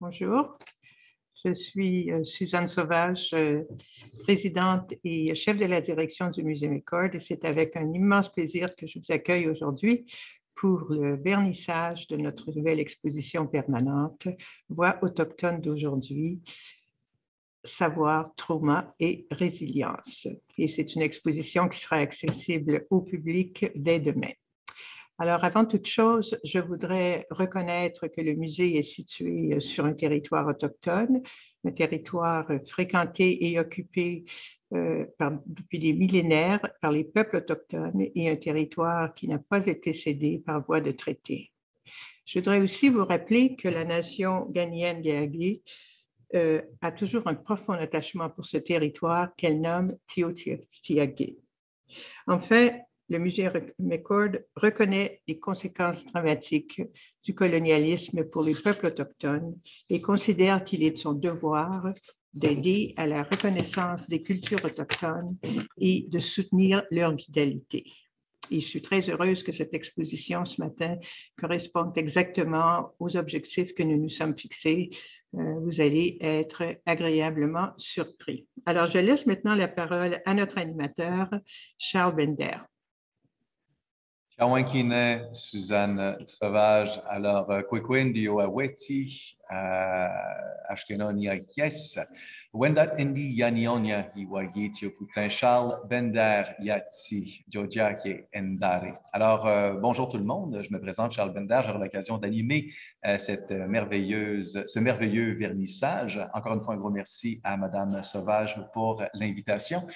Bonjour, je suis Suzanne Sauvage, présidente et chef de la direction du Musée McCord, et c'est avec un immense plaisir que je vous accueille aujourd'hui pour le vernissage de notre nouvelle exposition permanente Voix autochtones d'aujourd'hui, savoir, trauma et résilience. Et c'est une exposition qui sera accessible au public dès demain. Alors, avant toute chose, je voudrais reconnaître que le musée est situé sur un territoire autochtone, un territoire fréquenté et occupé depuis des millénaires par les peuples autochtones et un territoire qui n'a pas été cédé par voie de traité. Je voudrais aussi vous rappeler que la nation ghanéenne-Gaagé a toujours un profond attachement pour ce territoire qu'elle nomme Tiohtià:ke. Enfin, le musée McCord reconnaît les conséquences dramatiques du colonialisme pour les peuples autochtones et considère qu'il est de son devoir d'aider à la reconnaissance des cultures autochtones et de soutenir leur vitalité. Et je suis très heureuse que cette exposition ce matin corresponde exactement aux objectifs que nous nous sommes fixés. Vous allez être agréablement surpris. Alors, je laisse maintenant la parole à notre animateur, Charles Bender. Chawankine, Suzanne Sauvage. Alors, Kwekwendi Oaweti, Ashkenoni Yes. Wendat Indi Yanionia Hiwayetio Putin Charles Bender Yati Jojake Endari. Alors, bonjour tout le monde. Je me présente Charles Bender. J'aurai l'occasion d'animer ce merveilleux vernissage. Encore une fois, un gros merci à Madame Sauvage pour l'invitation.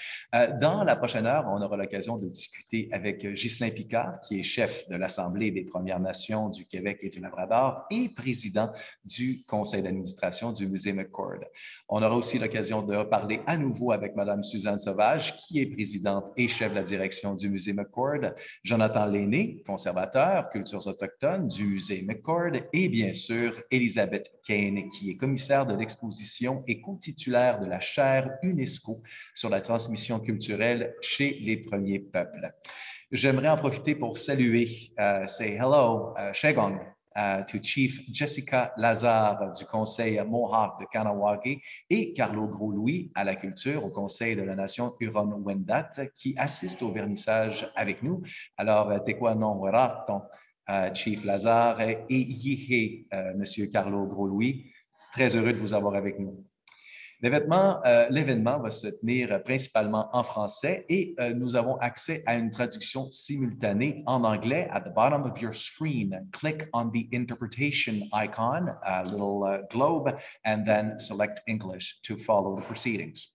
Dans la prochaine heure, on aura l'occasion de discuter avec Ghislain Picard, qui est chef de l'Assemblée des Premières Nations du Québec et du Labrador et président du conseil d'administration du Musée McCord. On aura aussi l'occasion de parler à nouveau avec Mme Suzanne Sauvage, qui est présidente et chef de la direction du Musée McCord, Jonathan Lainé, conservateur, cultures autochtones du Musée McCord, et bien sûr, Elisabeth Kane, qui est commissaire de l'exposition et co-titulaire de la chaire UNESCO sur la transmission culturelle chez les premiers peuples. J'aimerais en profiter pour saluer, say hello, Shegong, to Chief Jessica Lazare du Conseil Mohawk de Kahnawake et Carlo Gros-Louis à la culture au Conseil de la Nation Huron-Wendat qui assiste au vernissage avec nous. Alors, Tekwa non raton, Chief Lazare et Yihe, Monsieur Carlo Gros-Louis. Très heureux de vous avoir avec nous. L'événement va se tenir principalement en français et nous avons accès à une traduction simultanée en anglais. At the bottom of your screen, click on the interpretation icon, a little globe, and then select English to follow the proceedings.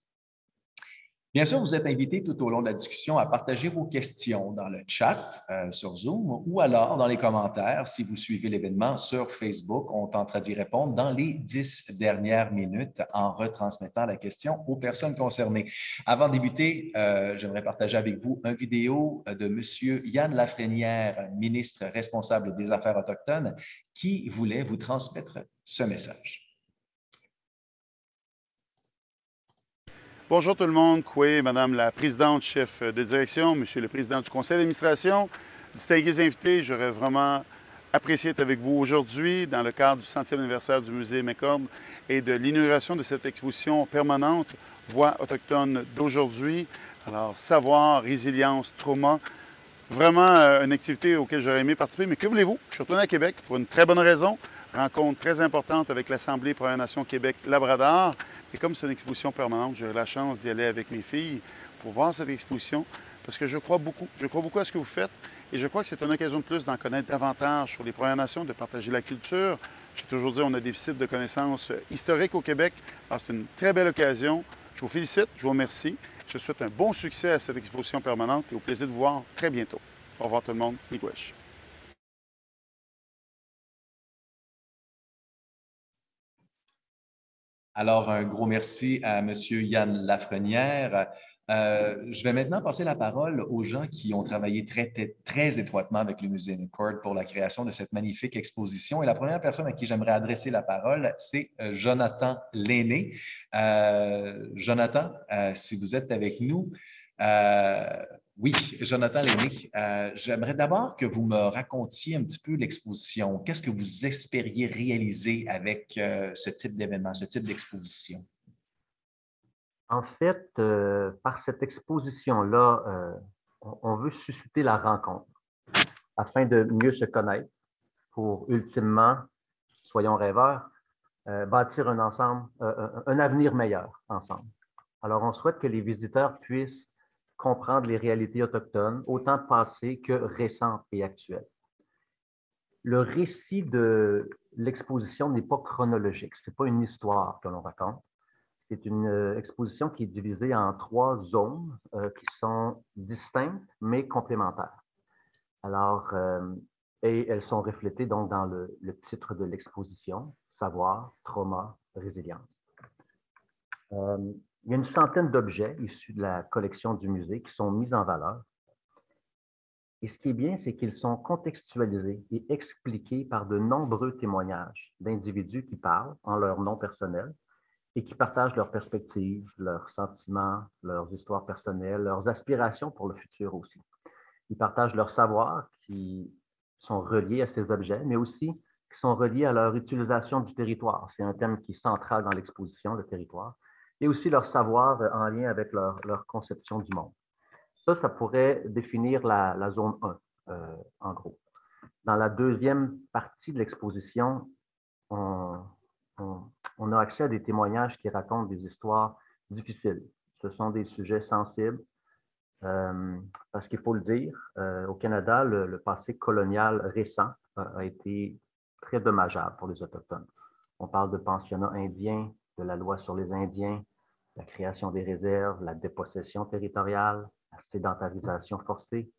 Bien sûr, vous êtes invités tout au long de la discussion à partager vos questions dans le chat sur Zoom ou alors dans les commentaires si vous suivez l'événement sur Facebook. On tentera d'y répondre dans les 10 dernières minutes en retransmettant la question aux personnes concernées. Avant de débuter, j'aimerais partager avec vous une vidéo de M. Yann Lafrenière, ministre responsable des Affaires autochtones, qui voulait vous transmettre ce message. Bonjour tout le monde, Koué, Madame la Présidente, chef de direction, Monsieur le Président du Conseil d'administration, distingués invités, j'aurais vraiment apprécié d'être avec vous aujourd'hui dans le cadre du 100e anniversaire du Musée McCord et de l'inauguration de cette exposition permanente Voix autochtones d'aujourd'hui. Alors, savoir, résilience, trauma, vraiment une activité auquel j'aurais aimé participer, mais que voulez-vous? Je suis retourné à Québec pour une très bonne raison, rencontre très importante avec l'Assemblée Première Nation Québec-Labrador. Et comme c'est une exposition permanente, j'ai eu la chance d'y aller avec mes filles pour voir cette exposition parce que je crois beaucoup. Je crois beaucoup à ce que vous faites et je crois que c'est une occasion de plus d'en connaître davantage sur les Premières Nations, de partager la culture. J'ai toujours dit qu'on a des déficit de connaissances historiques au Québec. Alors, c'est une très belle occasion. Je vous félicite, je vous remercie. Je souhaite un bon succès à cette exposition permanente et au plaisir de vous voir très bientôt. Au revoir tout le monde. Miigwech. Alors, un gros merci à M. Yann Lafrenière. Je vais maintenant passer la parole aux gens qui ont travaillé très étroitement avec le Musée McCord pour la création de cette magnifique exposition. Et la première personne à qui j'aimerais adresser la parole, c'est Jonathan Lainé. Jonathan, si vous êtes avec nous, Oui, Jonathan Lenné, j'aimerais d'abord que vous me racontiez un petit peu l'exposition. Qu'est-ce que vous espériez réaliser avec ce type d'événement, ce type d'exposition? En fait, par cette exposition-là, on veut susciter la rencontre afin de mieux se connaître pour ultimement, soyons rêveurs, bâtir un avenir meilleur ensemble. Alors, on souhaite que les visiteurs puissent comprendre les réalités autochtones, autant passées que récentes et actuelles. Le récit de l'exposition n'est pas chronologique, ce n'est pas une histoire que l'on raconte. C'est une exposition qui est divisée en 3 zones qui sont distinctes mais complémentaires. Alors, et elles sont reflétées donc dans le titre de l'exposition, Savoir, Trauma, Résilience. Il y a une centaine d'objets issus de la collection du musée qui sont mis en valeur. Et ce qui est bien, c'est qu'ils sont contextualisés et expliqués par de nombreux témoignages d'individus qui parlent en leur nom personnel et qui partagent leurs perspectives, leurs sentiments, leurs histoires personnelles, leurs aspirations pour le futur aussi. Ils partagent leurs savoirs qui sont reliés à ces objets, mais aussi qui sont reliés à leur utilisation du territoire. C'est un thème qui est central dans l'exposition, le territoire, et aussi leur savoir en lien avec leur conception du monde. Ça pourrait définir la zone 1, en gros. Dans la deuxième partie de l'exposition, on a accès à des témoignages qui racontent des histoires difficiles. Ce sont des sujets sensibles, parce qu'il faut le dire, au Canada, le passé colonial récent a été très dommageable pour les Autochtones. On parle de pensionnats indiens, de la loi sur les Indiens, la création des réserves, la dépossession territoriale, la sédentarisation forcée,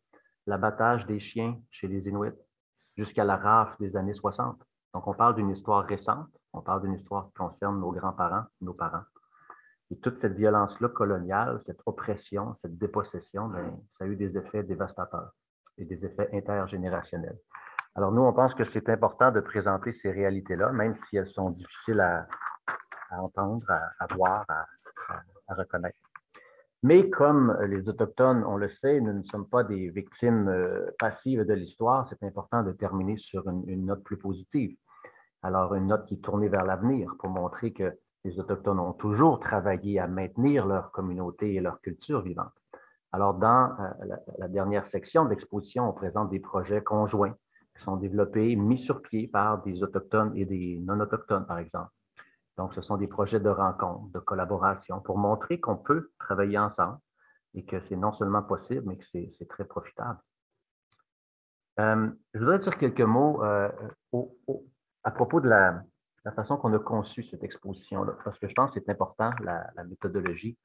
l'abattage des chiens chez les Inuits, jusqu'à la rafle des années 60. Donc, on parle d'une histoire récente, on parle d'une histoire qui concerne nos grands-parents, nos parents. Et toute cette violence-là coloniale, cette oppression, cette dépossession, ça a eu des effets dévastateurs et des effets intergénérationnels. Alors, nous, on pense que c'est important de présenter ces réalités-là, même si elles sont difficiles à entendre, à voir, à reconnaître. Mais comme les Autochtones, on le sait, nous ne sommes pas des victimes passives de l'histoire, c'est important de terminer sur une note plus positive. Alors, une note qui est tournée vers l'avenir pour montrer que les Autochtones ont toujours travaillé à maintenir leur communauté et leur culture vivante. Alors, dans la dernière section de l'exposition, on présente des projets conjoints qui sont développés, mis sur pied par des Autochtones et des non-Autochtones, par exemple. Donc, ce sont des projets de rencontre, de collaboration pour montrer qu'on peut travailler ensemble et que c'est non seulement possible, mais que c'est très profitable. Je voudrais dire quelques mots à propos de la façon qu'on a conçu cette exposition-là, parce que je pense que c'est important, la méthodologie.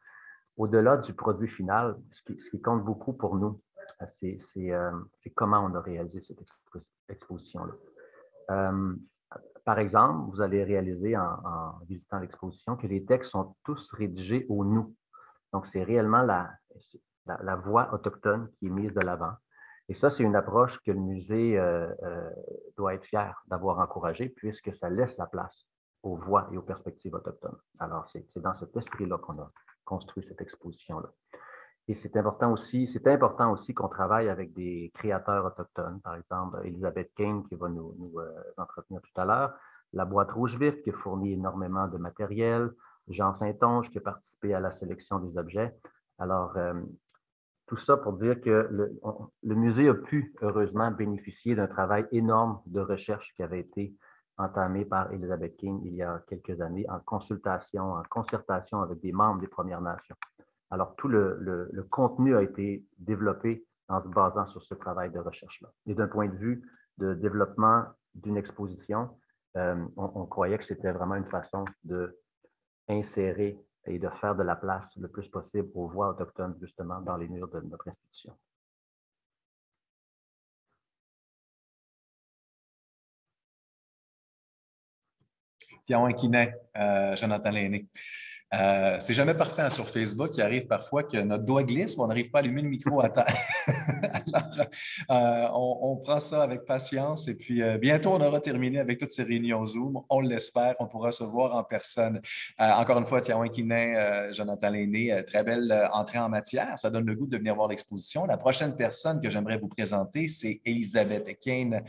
Au-delà du produit final, ce qui compte beaucoup pour nous, c'est comment on a réalisé cette exposition-là. Par exemple, vous allez réaliser en visitant l'exposition que les textes sont tous rédigés au nous. Donc, c'est réellement la voix autochtone qui est mise de l'avant. Et ça, c'est une approche que le musée doit être fier d'avoir encouragée, puisque ça laisse la place aux voix et aux perspectives autochtones. Alors, c'est dans cet esprit-là qu'on a construit cette exposition-là. Et c'est important aussi qu'on travaille avec des créateurs autochtones, par exemple Elizabeth King qui va nous entretenir tout à l'heure, la Boîte Rouge Vif qui a fourni énormément de matériel, Jean Saint-Onge qui a participé à la sélection des objets. Alors, tout ça pour dire que le musée a pu heureusement bénéficier d'un travail énorme de recherche qui avait été entamé par Elizabeth King il y a quelques années en consultation, en concertation avec des membres des Premières Nations. Alors, tout le contenu a été développé en se basant sur ce travail de recherche-là. Et d'un point de vue de développement d'une exposition, on croyait que c'était vraiment une façon d'insérer et de faire de la place le plus possible aux voix autochtones, justement, dans les murs de notre institution. Tiens, Kiné, Jonathan Lenné. C'est jamais parfait hein, sur Facebook. Il arrive parfois que notre doigt glisse, mais on n'arrive pas à allumer le micro à temps. Alors, on prend ça avec patience et puis bientôt, on aura terminé avec toutes ces réunions Zoom. On l'espère, on pourra se voir en personne. Encore une fois, Tiawan Kinin, Jonathan Lainé, très belle entrée en matière. Ça donne le goût de venir voir l'exposition. La prochaine personne que j'aimerais vous présenter, c'est Elisabeth Kane.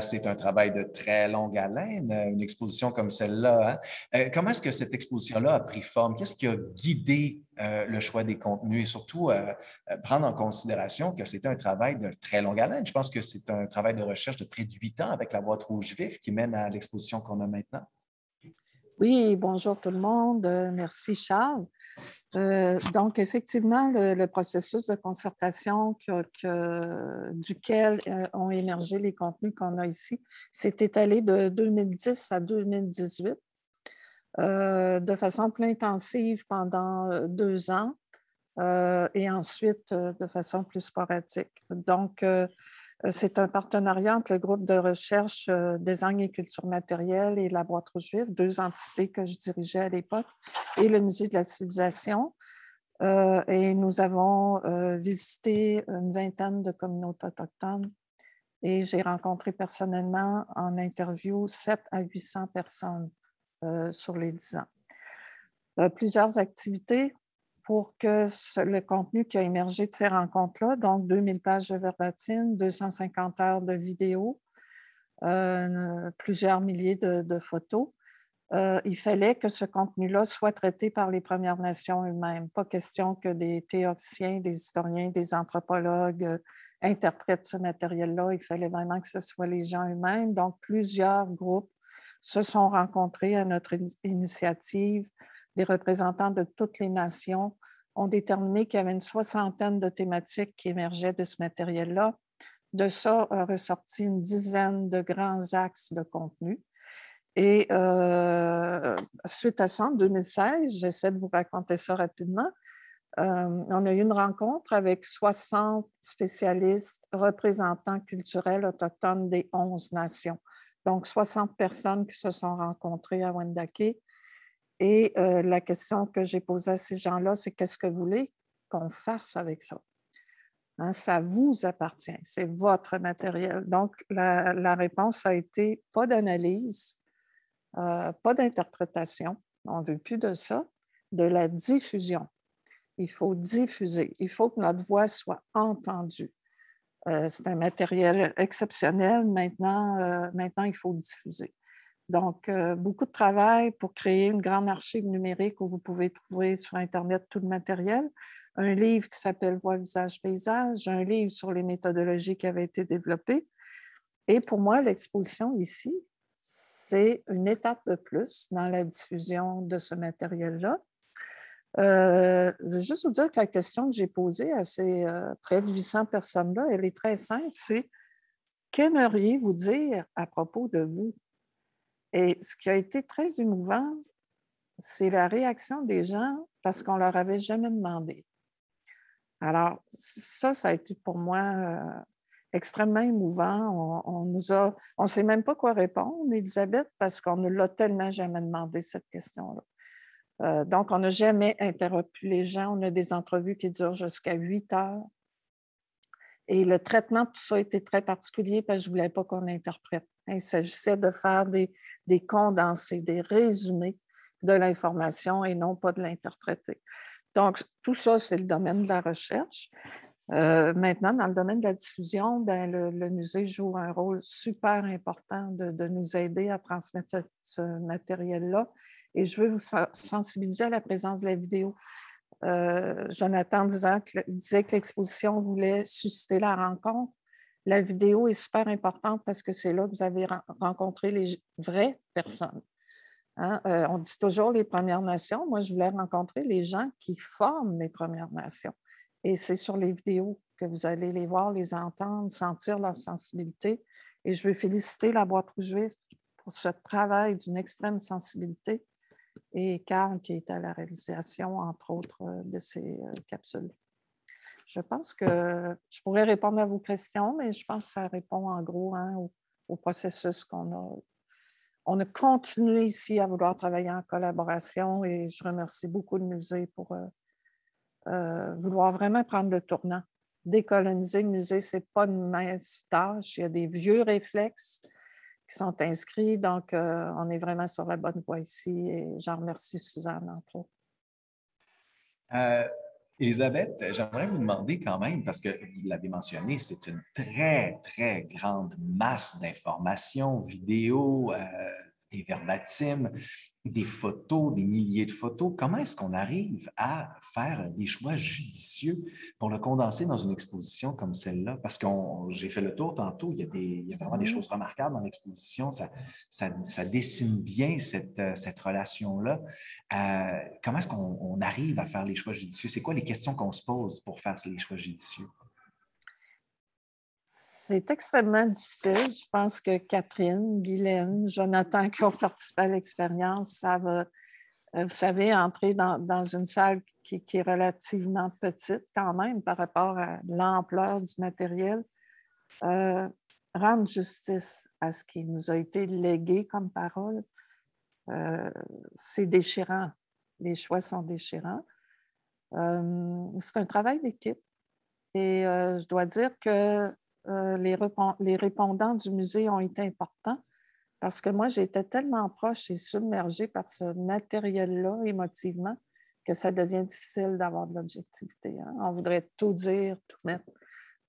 C'est un travail de très longue haleine, une exposition comme celle-là. Hein. Comment est-ce que cette exposition-là a pris forme? Qu'est-ce qui a guidé le choix des contenus et surtout prendre en considération que c'était un travail de très longue haleine? Je pense que c'est un travail de recherche de près de 8 ans avec la boîte rouge vif qui mène à l'exposition qu'on a maintenant. Oui, bonjour tout le monde. Merci Charles. Donc, effectivement, le processus de concertation duquel ont émergé les contenus qu'on a ici s'est étalé de 2010 à 2018 de façon plus intensive pendant 2 ans et ensuite de façon plus sporadique. Donc, c'est un partenariat entre le groupe de recherche Design et culture matérielle et la boîte rouge vive, 2 entités que je dirigeais à l'époque, et le Musée de la civilisation. Et nous avons visité une vingtaine de communautés autochtones et j'ai rencontré personnellement en interview 700 à 800 personnes sur les 10 ans. Plusieurs activités pour que le contenu qui a émergé de ces rencontres-là, donc 2000 pages de verbatim, 250 heures de vidéos, plusieurs milliers de photos, il fallait que ce contenu-là soit traité par les Premières Nations eux-mêmes. Pas question que des théoriciens, des historiens, des anthropologues interprètent ce matériel-là. Il fallait vraiment que ce soit les gens eux-mêmes. Donc, plusieurs groupes se sont rencontrés à notre initiative. Les représentants de toutes les nations ont déterminé qu'il y avait une 60aine de thématiques qui émergeaient de ce matériel-là. De ça a ressorti une dizaine de grands axes de contenu. Et suite à ça, en 2016, j'essaie de vous raconter ça rapidement, on a eu une rencontre avec 60 spécialistes représentants culturels autochtones des 11 nations. Donc, 60 personnes qui se sont rencontrées à Wendake. Et la question que j'ai posée à ces gens-là, c'est qu'est-ce que vous voulez qu'on fasse avec ça? Hein, ça vous appartient, c'est votre matériel. Donc, la réponse a été pas d'analyse, pas d'interprétation, on ne veut plus de ça, de la diffusion. Il faut diffuser, il faut que notre voix soit entendue. C'est un matériel exceptionnel, maintenant il faut diffuser. Donc, beaucoup de travail pour créer une grande archive numérique où vous pouvez trouver sur Internet tout le matériel. Un livre qui s'appelle Voix, visage, paysage, un livre sur les méthodologies qui avaient été développées. Et pour moi, l'exposition ici, c'est une étape de plus dans la diffusion de ce matériel-là. Je veux juste vous dire que la question que j'ai posée à ces près de 800 personnes-là, elle est très simple, c'est qu'aimeriez-vous dire à propos de vous? Et ce qui a été très émouvant, c'est la réaction des gens parce qu'on ne leur avait jamais demandé. Alors, ça a été pour moi extrêmement émouvant. On ne sait même pas quoi répondre, Elisabeth, parce qu'on ne l'a tellement jamais demandé, cette question-là. Donc, on n'a jamais interrompu les gens. On a des entrevues qui durent jusqu'à 8 heures. Et le traitement de tout ça était très particulier parce que je ne voulais pas qu'on interprète. Il s'agissait de faire des condensés, des résumés de l'information et non pas de l'interpréter. Donc, tout ça, c'est le domaine de la recherche. Maintenant, dans le domaine de la diffusion, ben, le musée joue un rôle super important de nous aider à transmettre ce matériel-là. Et je veux vous sensibiliser à la présence de la vidéo. Jonathan disait que l'exposition voulait susciter la rencontre. La vidéo est super importante parce que c'est là que vous avez rencontré les vraies personnes. Hein? On dit toujours les Premières Nations. Moi, je voulais rencontrer les gens qui forment les Premières Nations. Et c'est sur les vidéos que vous allez les voir, les entendre, sentir leur sensibilité. Et je veux féliciter la boîte rouge vif pour ce travail d'une extrême sensibilité et Carl qui est à la réalisation, entre autres, de ces capsules. Je pense que je pourrais répondre à vos questions, mais je pense que ça répond en gros hein, au processus qu'on On a continué ici à vouloir travailler en collaboration et je remercie beaucoup le musée pour vouloir vraiment prendre le tournant. Décoloniser le musée, ce n'est pas une mince tâche. Il y a des vieux réflexes qui sont inscrits, donc on est vraiment sur la bonne voie ici et j'en remercie Suzanne, entre autres. Elisabeth, j'aimerais vous demander quand même, parce que vous l'avez mentionné, c'est une très, très grande masse d'informations, vidéos, des verbatims, des photos, des milliers de photos. Comment est-ce qu'on arrive à faire des choix judicieux pour le condenser dans une exposition comme celle-là? Parce que j'ai fait le tour tantôt, il y a vraiment des choses remarquables dans l'exposition. Ça dessine bien cette relation-là. Comment est-ce qu'on arrive à faire les choix judicieux? C'est quoi les questions qu'on se pose pour faire les choix judicieux? C'est extrêmement difficile. Je pense que Catherine, Guylaine, Jonathan qui ont participé à l'expérience savent, vous savez, entrer dans une salle qui est relativement petite quand même par rapport à l'ampleur du matériel, rendre justice à ce qui nous a été légué comme parole. C'est déchirant. Les choix sont déchirants. C'est un travail d'équipe. Et je dois dire que les répondants du musée ont été importants parce que moi, j'étais tellement proche et submergée par ce matériel-là émotivement que ça devient difficile d'avoir de l'objectivité. Hein? On voudrait tout dire, tout mettre.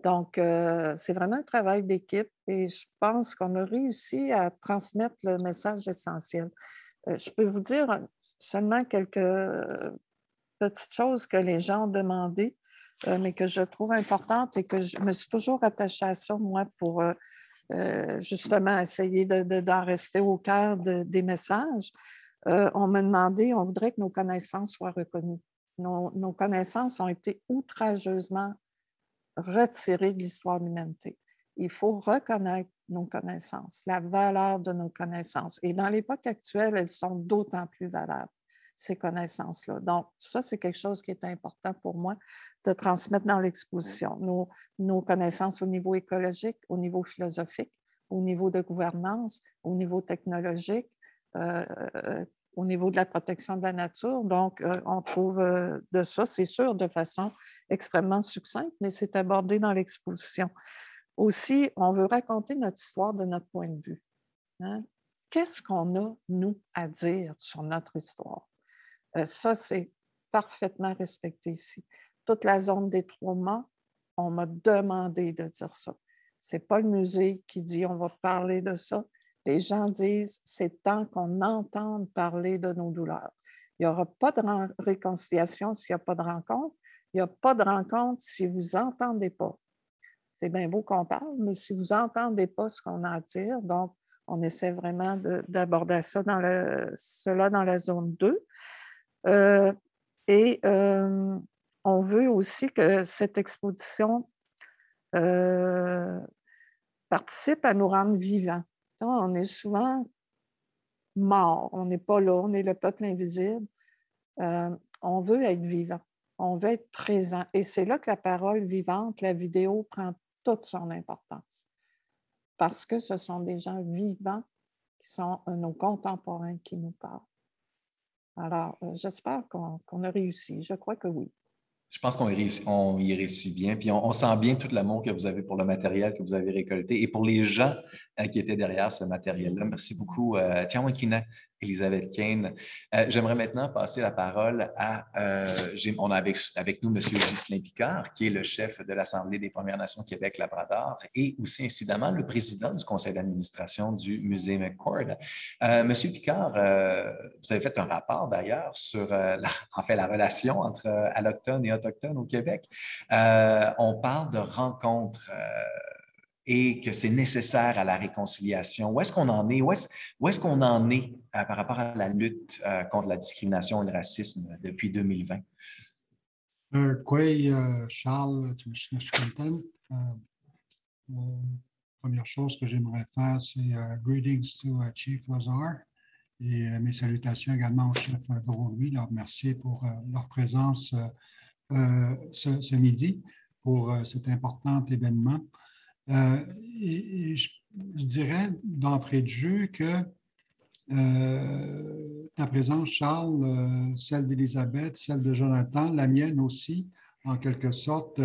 Donc, c'est vraiment un travail d'équipe et je pense qu'on a réussi à transmettre le message essentiel. Je peux vous dire seulement quelques petites choses que les gens ont demandées, mais que je trouve importantes et que je me suis toujours attachée à ça, moi, pour justement essayer d'en rester au cœur des messages. On m'a demandé, on voudrait que nos connaissances soient reconnues. Nos connaissances ont été outrageusement retirées de l'histoire de l'humanité. Il faut reconnaître nos connaissances, la valeur de nos connaissances. Et dans l'époque actuelle, elles sont d'autant plus valables, ces connaissances-là. Donc, ça, c'est quelque chose qui est important pour moi de transmettre dans l'exposition. Nos connaissances au niveau écologique, au niveau philosophique, au niveau de gouvernance, au niveau technologique, au niveau de la protection de la nature. Donc, on trouve de ça, c'est sûr, de façon extrêmement succincte, mais c'est abordé dans l'exposition. Aussi, on veut raconter notre histoire de notre point de vue. Hein? Qu'est-ce qu'on a, nous, à dire sur notre histoire? Ça, c'est parfaitement respecté ici. Toute la zone des 3 mâts, on m'a demandé de dire ça. Ce n'est pas le musée qui dit on va parler de ça. Les gens disent c'est temps qu'on entende parler de nos douleurs. Il n'y aura pas de réconciliation s'il n'y a pas de rencontre. Il n'y a pas de rencontre si vous n'entendez pas. C'est bien beau qu'on parle, mais si vous n'entendez pas ce qu'on a à dire, donc on essaie vraiment d'aborder cela dans la zone 2. On veut aussi que cette exposition participe à nous rendre vivants. Donc, on est souvent morts, on n'est pas là, on est le peuple invisible. On veut être vivant, on veut être présent. Et c'est là que la parole vivante, la vidéo, prend toute son importance. Parce que ce sont des gens vivants qui sont nos contemporains qui nous parlent. Alors, j'espère qu'on a réussi. Je crois que oui. Je pense qu'on y réussit bien. Puis on sent bien tout l'amour que vous avez pour le matériel que vous avez récolté et pour les gens qui étaient derrière ce matériel-là. Merci beaucoup, Tianwakina, Elisabeth Kane. J'aimerais maintenant passer la parole à... on a avec nous M. Ghislain Picard, qui est le chef de l'Assemblée des Premières Nations Québec-Labrador et aussi, incidemment, le président du conseil d'administration du Musée McCord. Monsieur Picard, vous avez fait un rapport d'ailleurs sur la relation entre allochtones et autochtones au Québec. On parle de rencontres et que c'est nécessaire à la réconciliation. Où est-ce qu'on en est? Où est-ce qu'on en est par rapport à la lutte contre la discrimination et le racisme depuis 2020? Charles, je suis content. Première chose que j'aimerais faire, c'est greetings to Chief Lazar et mes salutations également au chef Gros-Louis, leur remercier pour leur présence ce midi pour cet important événement. Je dirais d'entrée de jeu que ta présence, Charles, celle d'Élisabeth, celle de Jonathan, la mienne aussi, en quelque sorte,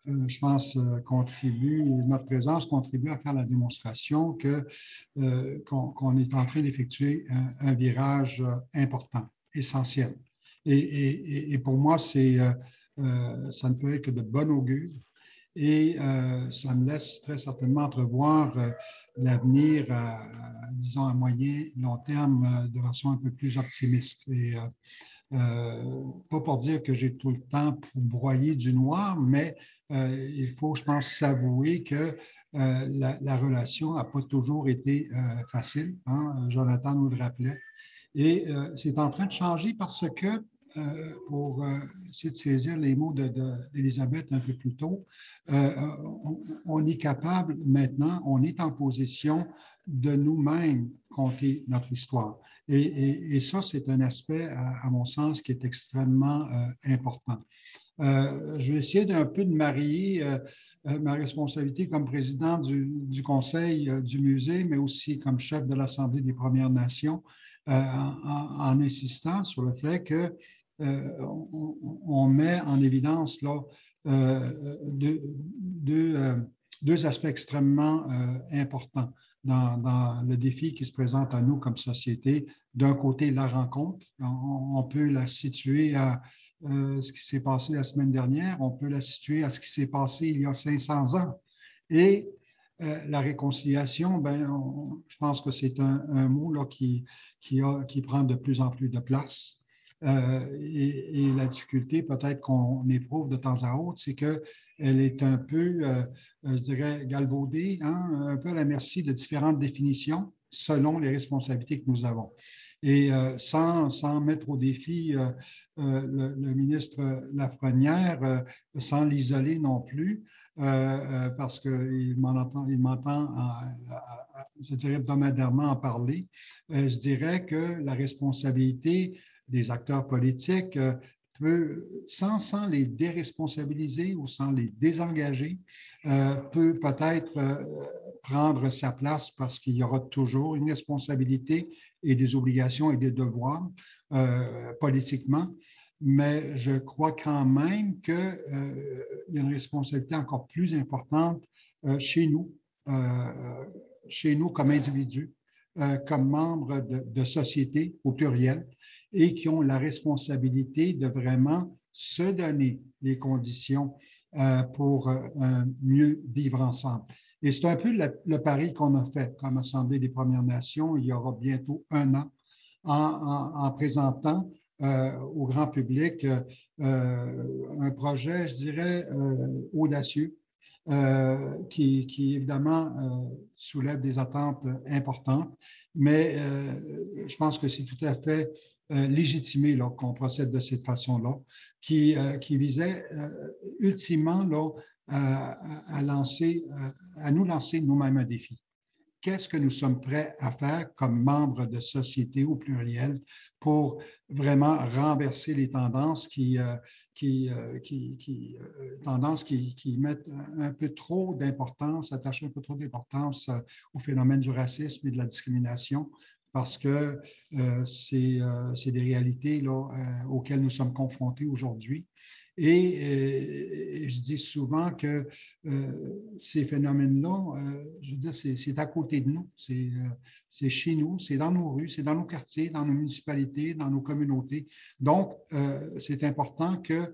je pense, notre présence contribue à faire la démonstration qu'on est en train d'effectuer un virage important, essentiel. Et pour moi, ça ne peut être que de bon augure. Et ça me laisse très certainement entrevoir l'avenir, disons, à moyen, long terme, de façon un peu plus optimiste. Et pas pour dire que j'ai tout le temps pour broyer du noir, mais il faut, je pense, s'avouer que la relation n'a pas toujours été facile. Hein? Jonathan nous le rappelait. Et c'est en train de changer parce que, pour essayer de saisir les mots d'Élisabeth un peu plus tôt, on est capable maintenant, on est en position de nous-mêmes compter notre histoire. Et ça, c'est un aspect, à mon sens, qui est extrêmement important. Je vais essayer d'un peu de marier ma responsabilité comme président du conseil du musée, mais aussi comme chef de l'Assemblée des Premières Nations, en insistant sur le fait que on met en évidence là, deux aspects extrêmement importants dans le défi qui se présente à nous comme société. D'un côté, la rencontre. On peut la situer à ce qui s'est passé la semaine dernière. On peut la situer à ce qui s'est passé il y a 500 ans. Et la réconciliation, je pense que c'est un mot là, qui prend de plus en plus de place. Et la difficulté peut-être qu'on éprouve de temps à autre, c'est qu'elle est un peu, je dirais, galvaudée, hein, un peu à la merci de différentes définitions selon les responsabilités que nous avons. Et sans mettre au défi le ministre Lafrenière, sans l'isoler non plus, parce qu'il m'entend, je dirais, hebdomadairement en parler, je dirais que la responsabilité des acteurs politiques peut, sans les déresponsabiliser ou sans les désengager, peut peut-être prendre sa place parce qu'il y aura toujours une responsabilité et des obligations et des devoirs politiquement. Mais je crois quand même qu'il y a une responsabilité encore plus importante chez nous comme individus, comme membres de sociétés au pluriel, et qui ont la responsabilité de vraiment se donner les conditions pour mieux vivre ensemble. Et c'est un peu le pari qu'on a fait comme Assemblée des Premières Nations il y aura bientôt 1 an en présentant au grand public un projet, je dirais, audacieux, qui évidemment soulève des attentes importantes, mais je pense que c'est tout à fait légitimé qu'on procède de cette façon-là, qui visait ultimement là, à nous lancer nous-mêmes un défi. Qu'est-ce que nous sommes prêts à faire comme membres de société au pluriel pour vraiment renverser les tendances qui mettent un peu trop d'importance, attachent un peu trop d'importance au phénomène du racisme et de la discrimination, parce que c'est des réalités là, auxquelles nous sommes confrontés aujourd'hui. Et je dis souvent que ces phénomènes-là, je veux dire, c'est à côté de nous, c'est chez nous, c'est dans nos rues, c'est dans nos quartiers, dans nos municipalités, dans nos communautés. Donc, c'est important que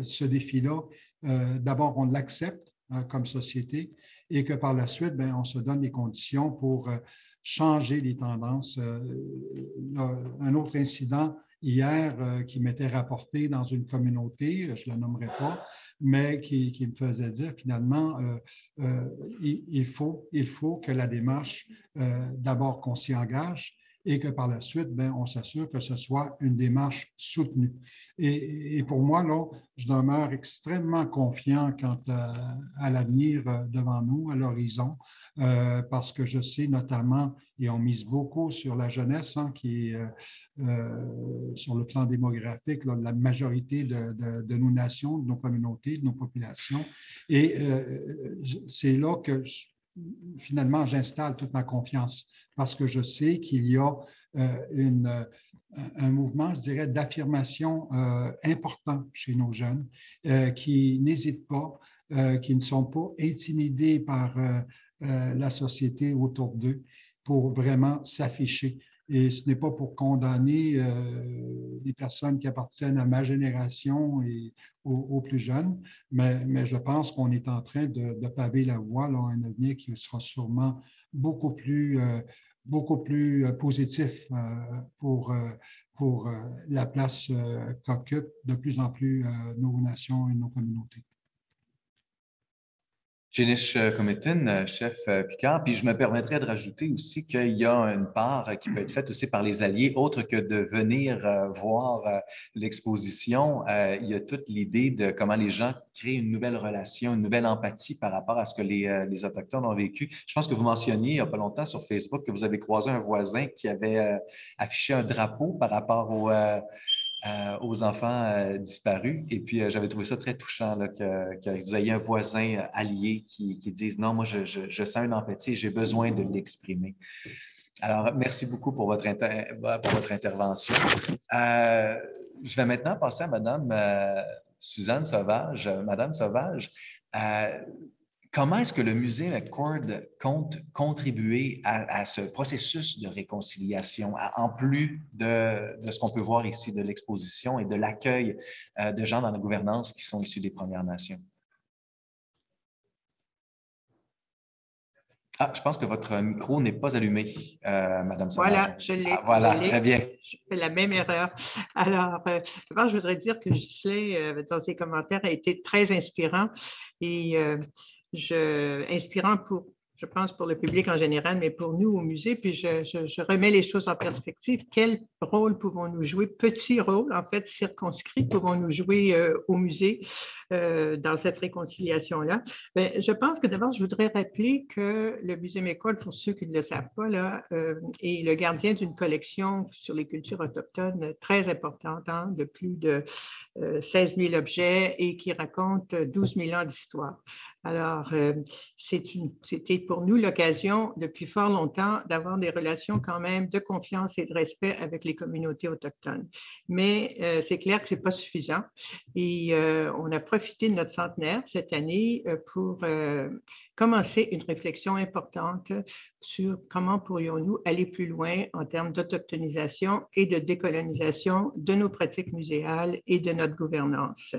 ce défi-là, d'abord, on l'accepte comme société et que par la suite, on se donne les conditions pour changer les tendances. Un autre incident hier qui m'était rapporté dans une communauté, je ne la nommerai pas, mais qui me faisait dire finalement, il faut que la démarche, d'abord qu'on s'y engage et que par la suite, on s'assure que ce soit une démarche soutenue. Et pour moi, là, je demeure extrêmement confiant quant à l'avenir devant nous, à l'horizon, parce que je sais notamment, et on mise beaucoup sur la jeunesse, hein, qui est sur le plan démographique, là, la majorité de nos nations, de nos communautés, de nos populations. Et c'est là que finalement, j'installe toute ma confiance parce que je sais qu'il y a un mouvement, je dirais, d'affirmation important chez nos jeunes qui n'hésitent pas, qui ne sont pas intimidés par la société autour d'eux pour vraiment s'afficher. Et ce n'est pas pour condamner les personnes qui appartiennent à ma génération et aux plus jeunes, mais je pense qu'on est en train de paver la voie à un avenir qui sera sûrement beaucoup plus positif pour la place qu'occupent de plus en plus nos nations et nos communautés. Jenish Comitin, chef Picard, puis je me permettrais de rajouter aussi qu'il y a une part qui peut être faite aussi par les alliés, autre que de venir voir l'exposition. Il y a toute l'idée de comment les gens créent une nouvelle relation, une nouvelle empathie par rapport à ce que les Autochtones ont vécu. Je pense que vous mentionniez il n'y a pas longtemps sur Facebook que vous avez croisé un voisin qui avait affiché un drapeau par rapport aux enfants disparus. Et puis, j'avais trouvé ça très touchant là, que vous ayez un voisin allié qui dise « Non, moi, je sens une empathie et j'ai besoin de l'exprimer. » Alors, merci beaucoup pour votre intervention. Je vais maintenant passer à Mme Suzanne Sauvage. Madame Sauvage, comment est-ce que le Musée McCord compte contribuer à ce processus de réconciliation, en plus de ce qu'on peut voir ici de l'exposition et de l'accueil de gens dans la gouvernance qui sont issus des Premières Nations? Ah, je pense que votre micro n'est pas allumé, Madame Sauvage. Voilà, je l'ai. Voilà, très bien. Je fais la même erreur. Alors, d'abord, je voudrais dire que Ghislain, dans ses commentaires, a été très inspirant et inspirant je pense, pour le public en général, mais pour nous au musée. Puis je remets les choses en perspective. Quel rôle pouvons-nous jouer? Petit rôle, en fait, circonscrit, pouvons-nous jouer au musée dans cette réconciliation-là? Bien, je pense que d'abord, je voudrais rappeler que le Musée McCord, pour ceux qui ne le savent pas, là, est le gardien d'une collection sur les cultures autochtones très importante, hein, de plus de 16 000 objets et qui raconte 12 000 ans d'histoire. Alors, c'était pour nous l'occasion, depuis fort longtemps, d'avoir des relations quand même de confiance et de respect avec les communautés autochtones. Mais c'est clair que ce n'est pas suffisant. Et on a profité de notre centenaire cette année pour commencer une réflexion importante sur comment pourrions-nous aller plus loin en termes d'autochtonisation et de décolonisation de nos pratiques muséales et de notre gouvernance.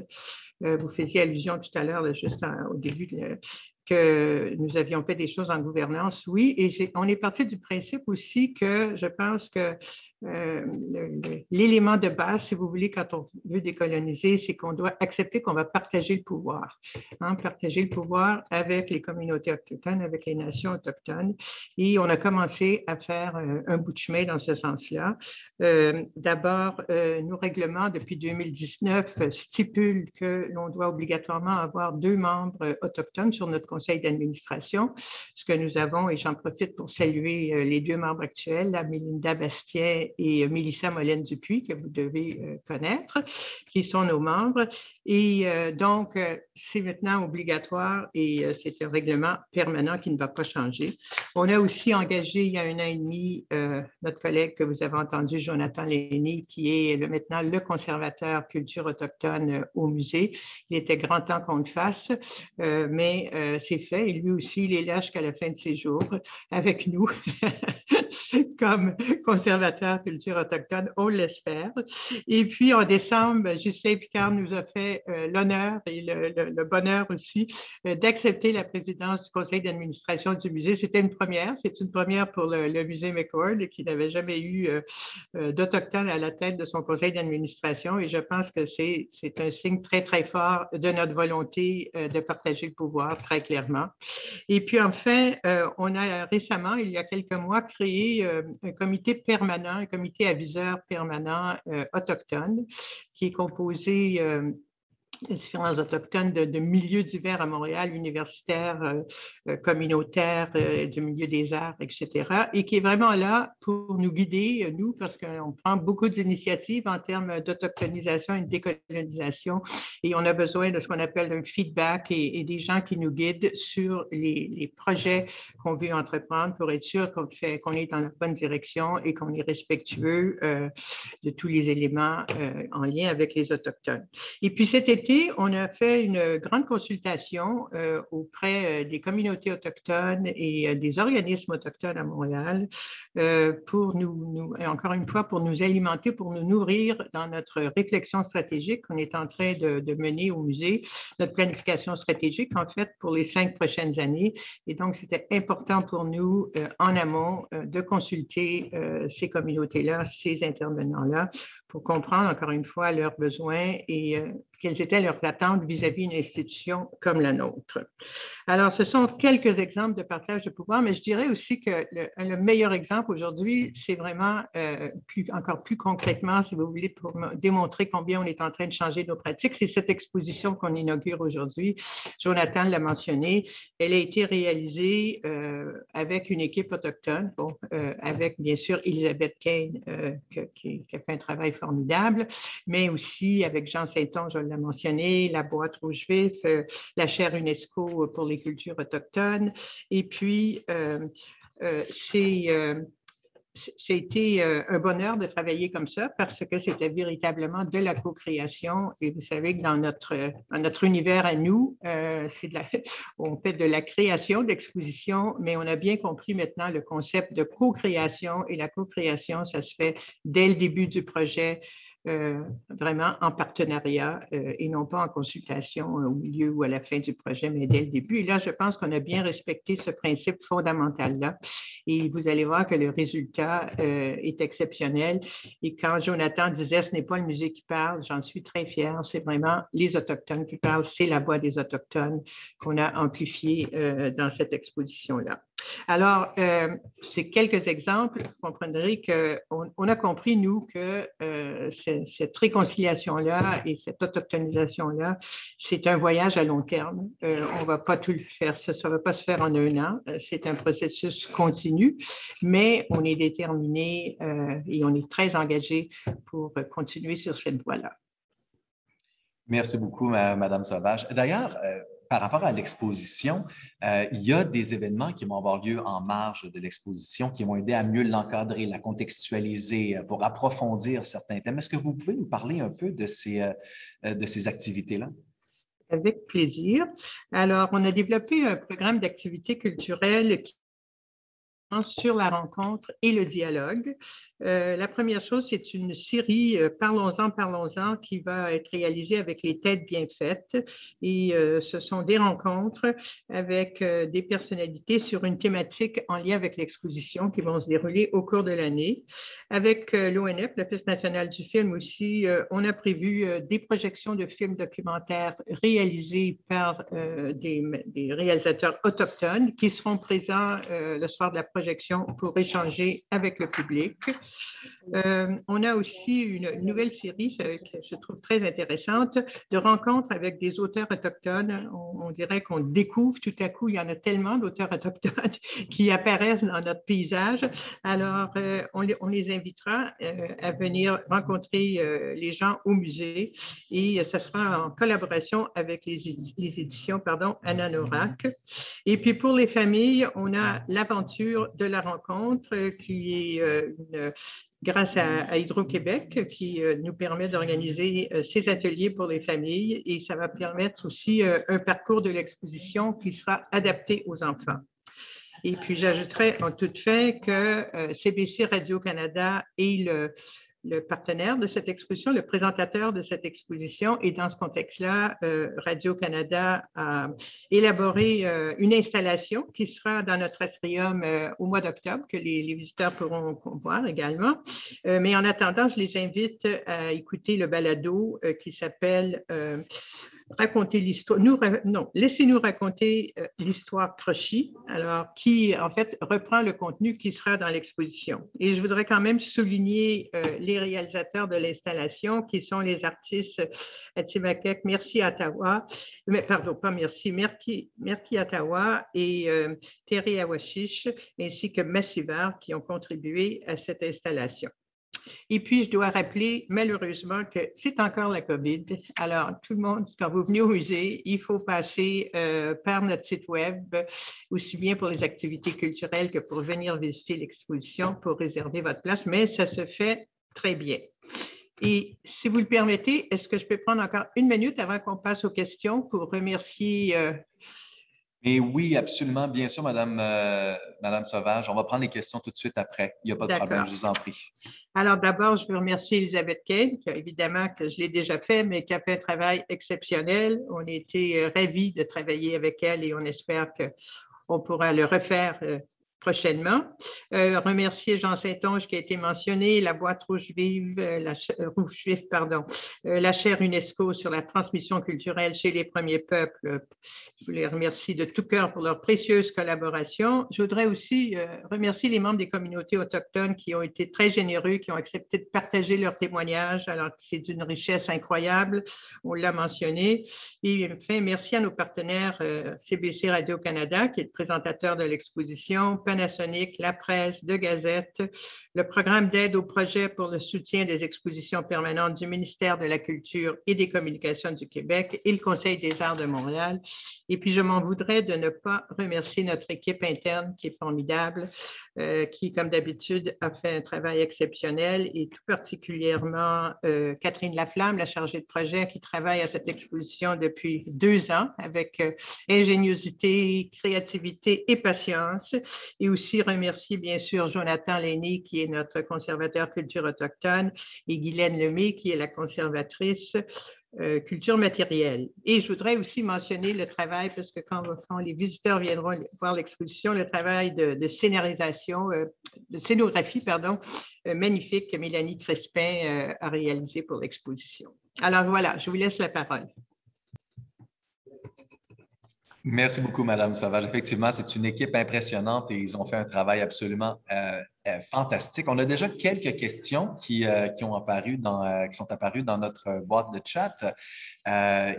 Vous faisiez allusion tout à l'heure, juste au début, que nous avions fait des choses en gouvernance, oui, et on est parti du principe aussi que je pense que l'élément de base, si vous voulez, quand on veut décoloniser, c'est qu'on doit accepter qu'on va partager le pouvoir, hein, partager le pouvoir avec les communautés autochtones, avec les nations autochtones, et on a commencé à faire un bout de chemin dans ce sens-là. D'abord, nos règlements depuis 2019 stipulent que l'on doit obligatoirement avoir 2 membres autochtones sur notre conseil d'administration, ce que nous avons, et j'en profite pour saluer les 2 membres actuels, la Mélinda Bastien et Mélissa Molène-Dupuis, que vous devez connaître, qui sont nos membres. Et donc, c'est maintenant obligatoire et c'est un règlement permanent qui ne va pas changer. On a aussi engagé il y a 1 an et demi notre collègue que vous avez entendu, Jonathan Lenny, qui est maintenant le conservateur culture autochtone au musée. Il était grand temps qu'on le fasse, mais c'est fait. Et lui aussi, il est là jusqu'à la fin de ses jours avec nous comme conservateur culture autochtone, on l'espère. Et puis, en décembre, Ghislain Picard nous a fait l'honneur et le bonheur aussi d'accepter la présidence du conseil d'administration du musée. C'était une première. C'est une première pour le musée McCord qui n'avait jamais eu d'Autochtones à la tête de son conseil d'administration. Et je pense que c'est un signe très, très fort de notre volonté de partager le pouvoir, très clairement. Et puis, enfin, on a récemment, il y a quelques mois, créé un comité permanent, un comité aviseur permanent autochtone qui est composé différents autochtones de milieux divers à Montréal, universitaires, communautaires, du milieu des arts, etc., et qui est vraiment là pour nous guider, nous, parce qu'on prend beaucoup d'initiatives en termes d'autochtonisation et de décolonisation, et on a besoin de ce qu'on appelle un feedback et des gens qui nous guident sur les projets qu'on veut entreprendre pour être sûr qu'on est dans la bonne direction et qu'on est respectueux de tous les éléments en lien avec les Autochtones. Et puis cet été, on a fait une grande consultation auprès des communautés autochtones et des organismes autochtones à Montréal pour encore une fois, pour nous alimenter, pour nous nourrir dans notre réflexion stratégique qu'on est en train de mener au musée, notre planification stratégique, en fait, pour les 5 prochaines années. Et donc, c'était important pour nous, en amont, de consulter ces communautés-là, ces intervenants-là, pour comprendre, encore une fois, leurs besoins et quelles étaient leurs attentes vis-à-vis d'une institution comme la nôtre. Alors, ce sont quelques exemples de partage de pouvoir, mais je dirais aussi que le meilleur exemple aujourd'hui, c'est vraiment encore plus concrètement, si vous voulez, pour démontrer combien on est en train de changer nos pratiques, c'est cette exposition qu'on inaugure aujourd'hui. Jonathan l'a mentionné, elle a été réalisée avec une équipe autochtone, avec bien sûr Elisabeth Kane qui a fait un travail formidable, mais aussi avec Jean Sainton, je l'ai mentionné, la boîte Rouge Vif, la chaire UNESCO pour les cultures autochtones. Et puis, c'était un bonheur de travailler comme ça parce que c'était véritablement de la co-création. Et vous savez que dans notre univers à nous, on fait de la création d'exposition, mais on a bien compris maintenant le concept de co-création. Et la co-création, ça se fait dès le début du projet, vraiment en partenariat et non pas en consultation au milieu ou à la fin du projet, mais dès le début. Et là, je pense qu'on a bien respecté ce principe fondamental-là. Et vous allez voir que le résultat est exceptionnel. Et quand Jonathan disait « ce n'est pas le musée qui parle », j'en suis très fière. C'est vraiment les Autochtones qui parlent. C'est la voix des Autochtones qu'on a amplifiée dans cette exposition-là. Alors, c'est quelques exemples. Vous comprendrez qu'on a compris, nous, que cette réconciliation-là et cette autochtonisation-là, c'est un voyage à long terme. On ne va pas tout le faire, ça ne va pas se faire en un an. C'est un processus continu, mais on est déterminé et on est très engagé pour continuer sur cette voie-là. Merci beaucoup, Madame Sauvage. D'ailleurs, par rapport à l'exposition, il y a des événements qui vont avoir lieu en marge de l'exposition qui vont aider à mieux l'encadrer, la contextualiser, pour approfondir certains thèmes. Est-ce que vous pouvez nous parler un peu de ces activités-là? Avec plaisir. Alors, on a développé un programme d'activités culturelles sur la rencontre et le dialogue. La première chose, c'est une série Parlons-en, parlons-en qui va être réalisée avec les têtes bien faites. Et ce sont des rencontres avec des personnalités sur une thématique en lien avec l'exposition qui vont se dérouler au cours de l'année. Avec l'ONF, l'Office national du film aussi, on a prévu des projections de films documentaires réalisés par des réalisateurs autochtones qui seront présents le soir de la projection pour échanger avec le public. On a aussi une nouvelle série que je trouve très intéressante de rencontres avec des auteurs autochtones. On dirait qu'on découvre tout à coup, il y en a tellement d'auteurs autochtones qui apparaissent dans notre paysage. Alors, on les invitera à venir rencontrer les gens au musée et ça sera en collaboration avec les éditions Ananorak. Et puis pour les familles, on a l'aventure de la rencontre qui est grâce à Hydro-Québec qui nous permet d'organiser ces ateliers pour les familles et ça va permettre aussi un parcours de l'exposition qui sera adapté aux enfants. Et puis, j'ajouterais en toute fin que CBC Radio-Canada est le partenaire de cette exposition, le présentateur de cette exposition. Et dans ce contexte-là, Radio-Canada a élaboré une installation qui sera dans notre atrium au mois d'octobre, que les visiteurs pourront voir également. Mais en attendant, je les invite à écouter le balado qui s'appelle raconter l'histoire, laissez-nous raconter l'histoire Crochy, alors qui en fait reprend le contenu qui sera dans l'exposition. Et je voudrais quand même souligner les réalisateurs de l'installation qui sont les artistes Atimakek, Merci Ottawa, mais pardon, pas Merci, Merki Ottawa et Terry Awashish, ainsi que Massivar qui ont contribué à cette installation. Et puis, je dois rappeler malheureusement que c'est encore la COVID. Alors, tout le monde, quand vous venez au musée, il faut passer par notre site web, aussi bien pour les activités culturelles que pour venir visiter l'exposition pour réserver votre place, mais ça se fait très bien. Et si vous le permettez, est-ce que je peux prendre encore une minute avant qu'on passe aux questions pour remercier... Mais oui, absolument, bien sûr, Madame Sauvage. On va prendre les questions tout de suite après. Il n'y a pas de problème, je vous en prie. Alors, d'abord, je veux remercier Elisabeth Kane, qui évidemment, que je l'ai déjà fait, mais qui a fait un travail exceptionnel. On a été ravis de travailler avec elle et on espère qu'on pourra le refaire prochainement. Remercier Jean Saint-Onge qui a été mentionné, la boîte rouge vive, la chaire UNESCO sur la transmission culturelle chez les premiers peuples. Je les remercie de tout cœur pour leur précieuse collaboration. Je voudrais aussi remercier les membres des communautés autochtones qui ont été très généreux, qui ont accepté de partager leurs témoignages, alors que c'est d'une richesse incroyable, on l'a mentionné. Et enfin, merci à nos partenaires CBC Radio-Canada, qui est le présentateur de l'exposition, Panasonic, La Presse, De Gazette, le programme d'aide au projet pour le soutien des expositions permanentes du ministère de la Culture et des Communications du Québec et le Conseil des arts de Montréal. Et puis, je m'en voudrais de ne pas remercier notre équipe interne qui est formidable, qui, comme d'habitude, a fait un travail exceptionnel et tout particulièrement Catherine Laflamme, la chargée de projet qui travaille à cette exposition depuis 2 ans avec ingéniosité, créativité et patience. Et aussi remercier bien sûr Jonathan Lenné qui est notre conservateur culture autochtone et Guylaine Lemay qui est la conservatrice culture matérielle. Et je voudrais aussi mentionner le travail, parce que quand les visiteurs viendront voir l'exposition, le travail de scénarisation, de scénographie, magnifique que Mélanie Crespin a réalisé pour l'exposition. Alors voilà, je vous laisse la parole. Merci beaucoup, Madame Sauvage. Effectivement, c'est une équipe impressionnante et ils ont fait un travail absolument fantastique. On a déjà quelques questions qui sont apparues dans notre boîte de chat.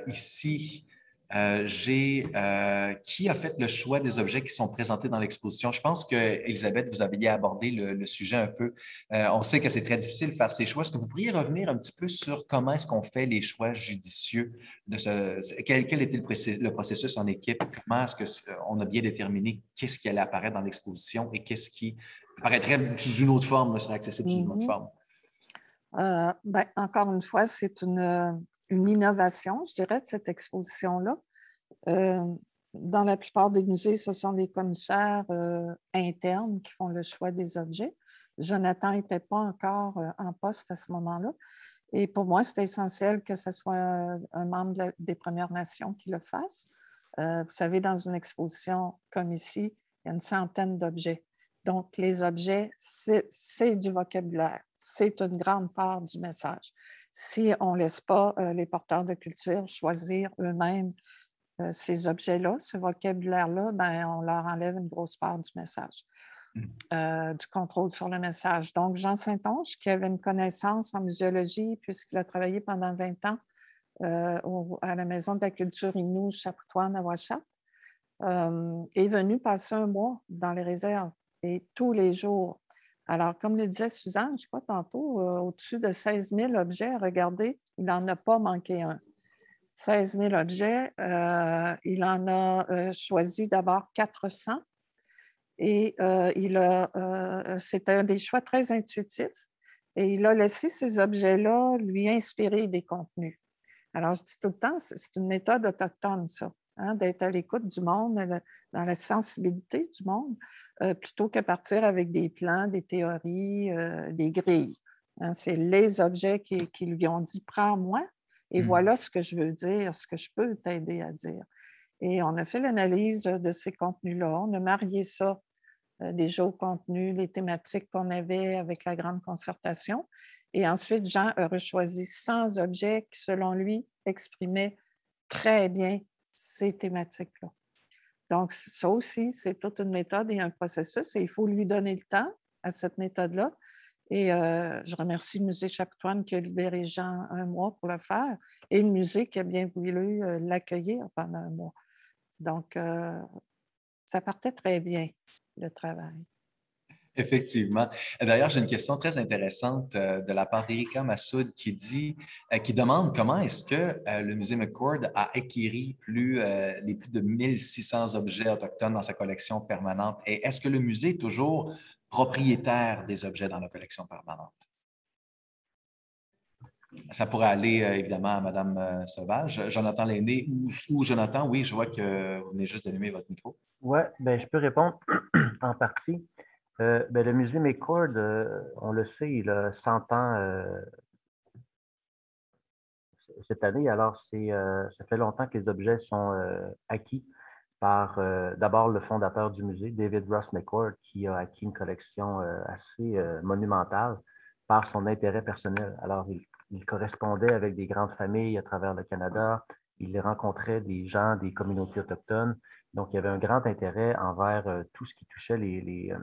Ici, qui a fait le choix des objets qui sont présentés dans l'exposition? Je pense que, Elisabeth, vous aviez abordé le sujet un peu. On sait que c'est très difficile de faire ces choix. Est-ce que vous pourriez revenir un petit peu sur comment est-ce qu'on fait les choix judicieux quel était le processus en équipe? Comment est-ce qu'on a bien déterminé qu'est-ce qui allait apparaître dans l'exposition et qu'est-ce qui apparaîtrait sous une autre forme, serait accessible sous une autre forme? Encore une fois, c'est une innovation, je dirais, de cette exposition-là. Dans la plupart des musées, ce sont les commissaires internes qui font le choix des objets. Jonathan n'était pas encore en poste à ce moment-là. Et pour moi, c'est essentiel que ce soit un membre des Premières Nations qui le fasse. Vous savez, dans une exposition comme ici, il y a une centaine d'objets. Donc, les objets, c'est du vocabulaire. C'est une grande part du message. Si on ne laisse pas les porteurs de culture choisir eux-mêmes ces objets-là, ce vocabulaire-là, on leur enlève une grosse part du message, du contrôle sur le message. Donc, Jean Saint-Onge, qui avait une connaissance en muséologie, puisqu'il a travaillé pendant 20 ans à la Maison de la culture Innu Chapoutoine à Ouachat, est venu passer 1 mois dans les réserves et tous les jours. Alors, comme le disait Suzanne, je crois tantôt, au-dessus de 16 000 objets à regarder, il n'en a pas manqué un. 16 000 objets, il en a choisi d'abord 400 et c'était des choix très intuitifs et il a laissé ces objets-là lui inspirer des contenus. Alors, je dis tout le temps, c'est une méthode autochtone, ça, hein, d'être à l'écoute du monde, dans la sensibilité du monde, plutôt que partir avec des plans, des théories, des grilles. Hein, c'est les objets qui lui ont dit « prends-moi ». Et voilà ce que je veux dire, ce que je peux t'aider à dire. Et on a fait l'analyse de ces contenus-là. On a marié ça déjà au contenu, les thématiques qu'on avait avec la grande concertation. Et ensuite, Jean a choisi 100 objets qui, selon lui, exprimaient très bien ces thématiques-là. Donc, ça aussi, c'est toute une méthode et un processus et il faut lui donner le temps à cette méthode-là. Et je remercie le Musée Chapoutoine qui a libéré Jean un mois pour le faire et le musée qui a bien voulu l'accueillir pendant un mois. Donc, ça partait très bien, le travail. Effectivement. D'ailleurs, j'ai une question très intéressante de la part d'Erika Massoud qui demande comment est-ce que le Musée McCord a acquis les plus de 1600 objets autochtones dans sa collection permanente et est-ce que le musée est toujours propriétaire des objets dans la collection permanente? Ça pourrait aller évidemment à Mme Sauvage. Jonathan Lainé ou Jonathan, oui, je vois que vous venez juste d'allumer votre micro. Oui, ben, je peux répondre en partie. Ben, le musée McCord, on le sait, il a 100 ans cette année. Alors, ça fait longtemps que les objets sont acquis par d'abord le fondateur du musée, David Ross McCord, qui a acquis une collection assez monumentale par son intérêt personnel. Alors, il correspondait avec des grandes familles à travers le Canada. Il rencontrait des gens des communautés autochtones. Donc, il y avait un grand intérêt envers tout ce qui touchait les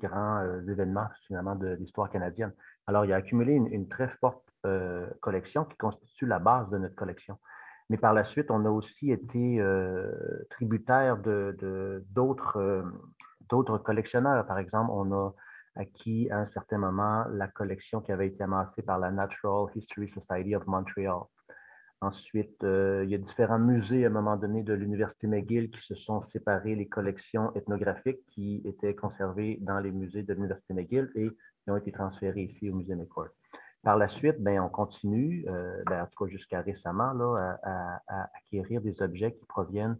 grands événements, finalement, de l'histoire canadienne. Alors, il a accumulé une très forte collection qui constitue la base de notre collection. Mais par la suite, on a aussi été tributaire d'autres collectionneurs. Par exemple, on a acquis à un certain moment la collection qui avait été amassée par la Natural History Society of Montreal. Ensuite, il y a différents musées à un moment donné de l'Université McGill qui se sont séparés les collections ethnographiques qui étaient conservées dans les musées de l'Université McGill et qui ont été transférées ici au musée McCord. Par la suite, on continue, en tout cas jusqu'à récemment, là, à acquérir des objets qui proviennent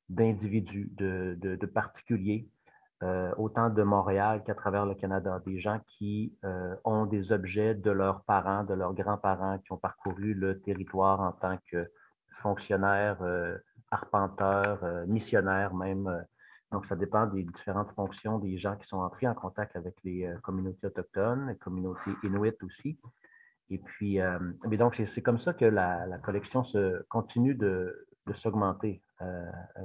d'individus, de particuliers, autant de Montréal qu'à travers le Canada, des gens qui ont des objets de leurs parents, de leurs grands-parents, qui ont parcouru le territoire en tant que fonctionnaires, arpenteurs, missionnaires même. Donc, ça dépend des différentes fonctions des gens qui sont entrés en contact avec les communautés autochtones, les communautés inuites aussi. Et puis, mais donc, c'est comme ça que la collection continue de s'augmenter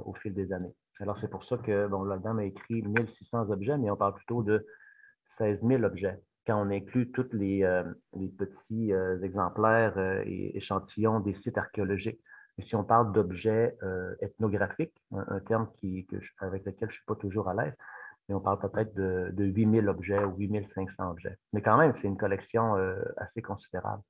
au fil des années. Alors, c'est pour ça que, bon, là-dedans, on a écrit 1600 objets, mais on parle plutôt de 16 000 objets. Quand on inclut tous les petits exemplaires et échantillons des sites archéologiques. Et si on parle d'objets ethnographiques, un terme avec lequel je ne suis pas toujours à l'aise, mais on parle peut-être de 8 000 objets ou 8 500 objets. Mais quand même, c'est une collection assez considérable.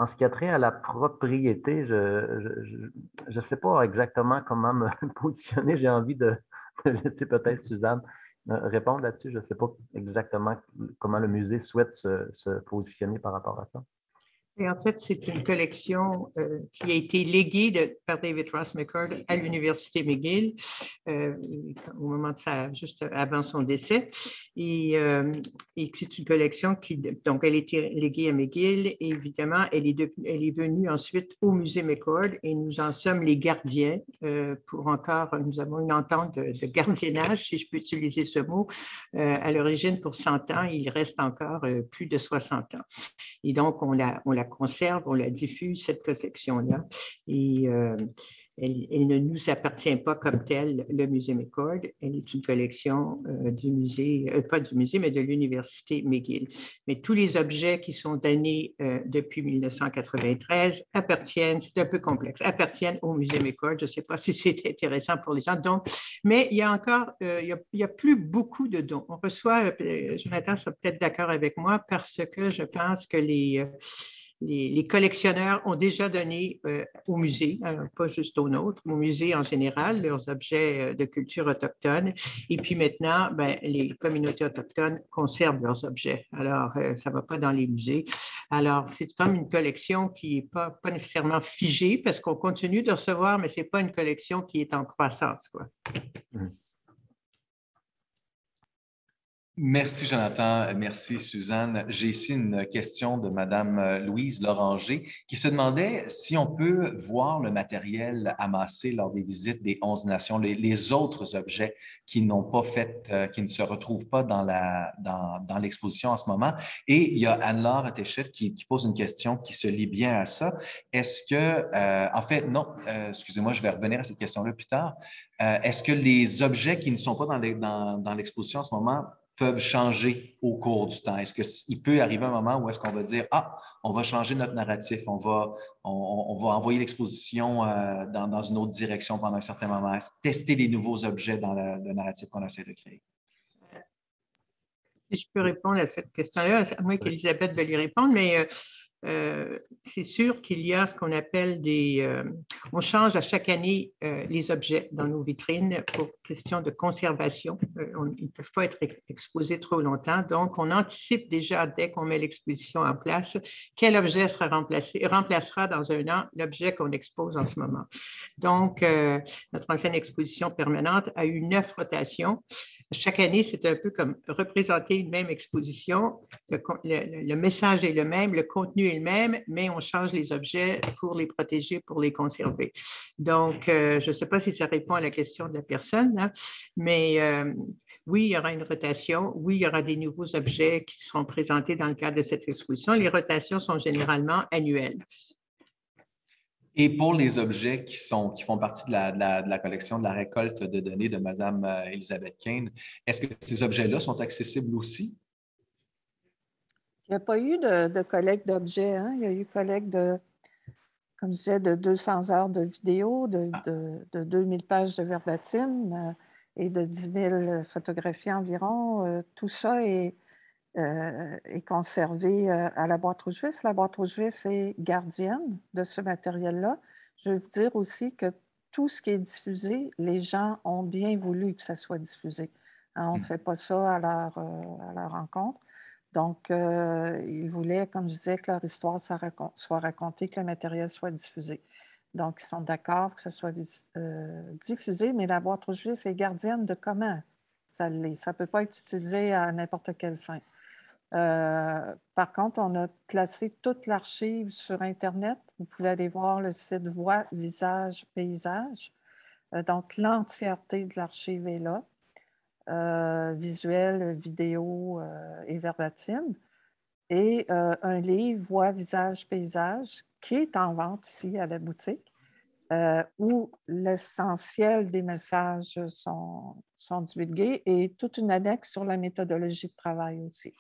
En ce qui a trait à la propriété, je ne sais pas exactement comment me positionner. J'ai envie de laisser peut-être Suzanne répondre là-dessus. Je ne sais pas exactement comment le musée souhaite se positionner par rapport à ça. Et en fait, c'est une collection qui a été léguée par David Ross McCord à l'Université McGill au moment de juste avant son décès. Et c'est une collection donc elle a été léguée à McGill et évidemment, elle est venue ensuite au musée McCord et nous en sommes les gardiens nous avons une entente de gardiennage, si je peux utiliser ce mot, à l'origine pour 100 ans. Il reste encore plus de 60 ans. Et donc, on la conserve, on la diffuse, cette collection-là. Et elle ne nous appartient pas comme telle, le musée McCord. Elle est une collection du musée, pas du musée, mais de l'Université McGill. Mais tous les objets qui sont donnés depuis 1993 appartiennent, c'est un peu complexe, appartiennent au musée McCord. Je ne sais pas si c'est intéressant pour les gens. Donc, mais il y a encore, il y a plus beaucoup de dons. On reçoit, Jonathan sera peut-être d'accord avec moi, parce que je pense que les collectionneurs ont déjà donné au musée, pas juste au nôtre, au musée en général, leurs objets de culture autochtone. Et puis maintenant, les communautés autochtones conservent leurs objets. Alors, ça ne va pas dans les musées. Alors, c'est comme une collection qui n'est pas nécessairement figée parce qu'on continue de recevoir, mais ce n'est pas une collection qui est en croissance, quoi. Merci, Jonathan. Merci, Suzanne. J'ai ici une question de Madame Louise Loranger qui se demandait si on peut voir le matériel amassé lors des visites des 11 nations, les autres objets qui n'ont pas fait, qui ne se retrouvent pas dans l'exposition en ce moment. Et il y a Anne-Laure Téchette qui pose une question qui se lie bien à ça. Est-ce que, en fait, non, excusez-moi, je vais revenir à cette question-là plus tard. Est-ce que les objets qui ne sont pas dans l'exposition en ce moment peuvent changer au cours du temps? Est-ce qu'il peut arriver un moment où est-ce qu'on va dire, ah, on va changer notre narratif, on va envoyer l'exposition dans une autre direction pendant un certain moment, tester des nouveaux objets dans le narratif qu'on essaie de créer? Si je peux répondre à cette question-là, à moins qu'Elisabeth veuille lui répondre, mais c'est sûr qu'il y a ce qu'on appelle on change à chaque année les objets dans nos vitrines pour question de conservation. Ils ne peuvent pas être exposés trop longtemps. Donc, on anticipe déjà, dès qu'on met l'exposition en place, quel objet remplacera dans un an l'objet qu'on expose en ce moment. Donc, notre ancienne exposition permanente a eu 9 rotations. Chaque année, c'est un peu comme représenter une même exposition. Le message est le même, le contenu est le même, mais on change les objets pour les protéger, pour les conserver. Donc, je ne sais pas si ça répond à la question de la personne, hein, mais oui, il y aura une rotation. Oui, il y aura des nouveaux objets qui seront présentés dans le cadre de cette exposition. Les rotations sont généralement annuelles. Et pour les objets qui font partie de la collection de la récolte de données de Mme Elisabeth Kane, est-ce que ces objets-là sont accessibles aussi? Il n'y a pas eu de collecte d'objets. Hein? Il y a eu collecte comme je disais, de 200 heures de vidéo, de 2000 pages de verbatim et de 10 000 photographies environ. Tout ça est conservé à la boîte aux Juifs. La boîte aux Juifs est gardienne de ce matériel-là. Je veux vous dire aussi que tout ce qui est diffusé, les gens ont bien voulu que ça soit diffusé. Hein, on ne fait pas ça à leur rencontre. Donc, ils voulaient, comme je disais, que leur histoire soit racontée, que le matériel soit diffusé. Donc, ils sont d'accord que ça soit diffusé, mais la boîte aux Juifs est gardienne de comment ça l'est. Ça ne peut pas être utilisé à n'importe quelle fin. Par contre, on a placé toute l'archive sur Internet. Vous pouvez aller voir le site Voix, Visage, Paysage. Donc, l'entièreté de l'archive est là. Visuel, vidéo et verbatim. Et un livre, Voix, Visage, Paysage, qui est en vente ici à la boutique, où l'essentiel des messages sont divulgués et toute une annexe sur la méthodologie de travail aussi.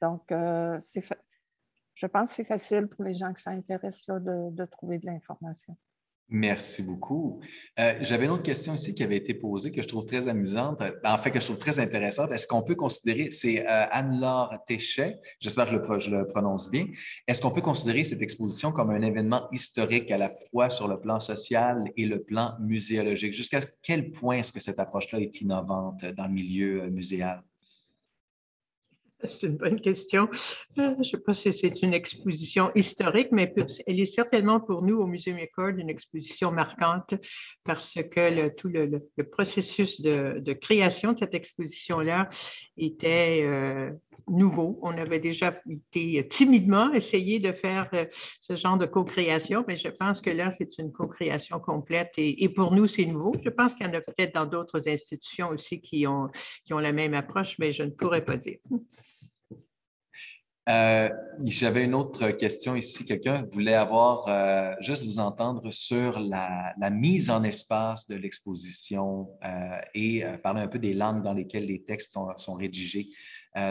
Donc, je pense que c'est facile pour les gens que ça intéresse là, de trouver de l'information. Merci beaucoup. J'avais une autre question ici qui avait été posée que je trouve très amusante, en fait que je trouve très intéressante. Est-ce qu'on peut considérer, c'est Anne-Laure Téchet, j'espère que je le prononce bien, est-ce qu'on peut considérer cette exposition comme un événement historique à la fois sur le plan social et le plan muséologique? Jusqu'à quel point est-ce que cette approche-là est innovante dans le milieu muséal? C'est une bonne question. Je ne sais pas si c'est une exposition historique, mais elle est certainement pour nous au Musée McCord une exposition marquante parce que tout le processus de création de cette exposition-là était nouveau. On avait déjà été timidement essayé de faire ce genre de co-création, mais je pense que là, c'est une co-création complète et pour nous, c'est nouveau. Je pense qu'il y en a peut-être dans d'autres institutions aussi qui ont la même approche, mais je ne pourrais pas dire. J'avais une autre question ici. Quelqu'un voulait juste vous entendre sur la mise en espace de l'exposition et parler un peu des langues dans lesquelles les textes sont rédigés.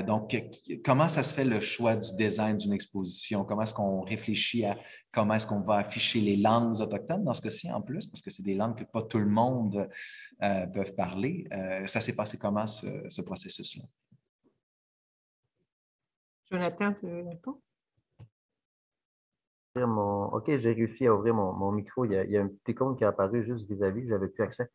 Donc, comment ça se fait le choix du design d'une exposition? Comment est-ce qu'on réfléchit à comment est-ce qu'on va afficher les langues autochtones dans ce cas-ci en plus? Parce que c'est des langues que pas tout le monde peut parler. Ça s'est passé comment ce processus-là? Jonathan, tu veux répondre? OK, j'ai réussi à ouvrir mon micro. Il y a un petit icône qui est apparu juste vis-à-vis, je n'avais plus accès.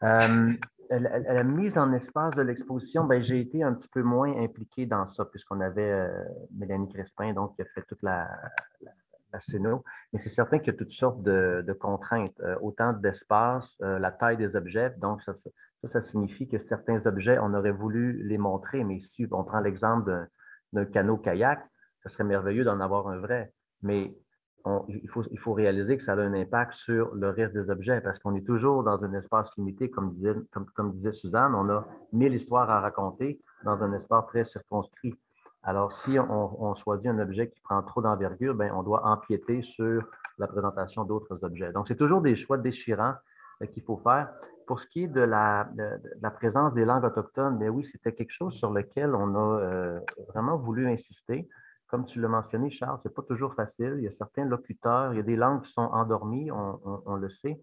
La mise en espace de l'exposition, ben, j'ai été un petit peu moins impliqué dans ça, puisqu'on avait Mélanie Crespin, donc, qui a fait toute la CNO. Mais c'est certain qu'il y a toutes sortes de contraintes, autant d'espace, la taille des objets. Donc, ça signifie que certains objets, on aurait voulu les montrer, mais si on prend l'exemple d'un canot-kayak, ce serait merveilleux d'en avoir un vrai. Mais il faut réaliser que ça a un impact sur le reste des objets parce qu'on est toujours dans un espace limité, comme disait Suzanne, on a 1000 histoires à raconter dans un espace très circonscrit. Alors, si on choisit un objet qui prend trop d'envergure, ben, on doit empiéter sur la présentation d'autres objets. Donc, c'est toujours des choix déchirants qu'il faut faire. Pour ce qui est de la présence des langues autochtones, bien oui, c'était quelque chose sur lequel on a vraiment voulu insister. Comme tu l'as mentionné, Charles, ce n'est pas toujours facile. Il y a certains locuteurs, il y a des langues qui sont endormies, on le sait.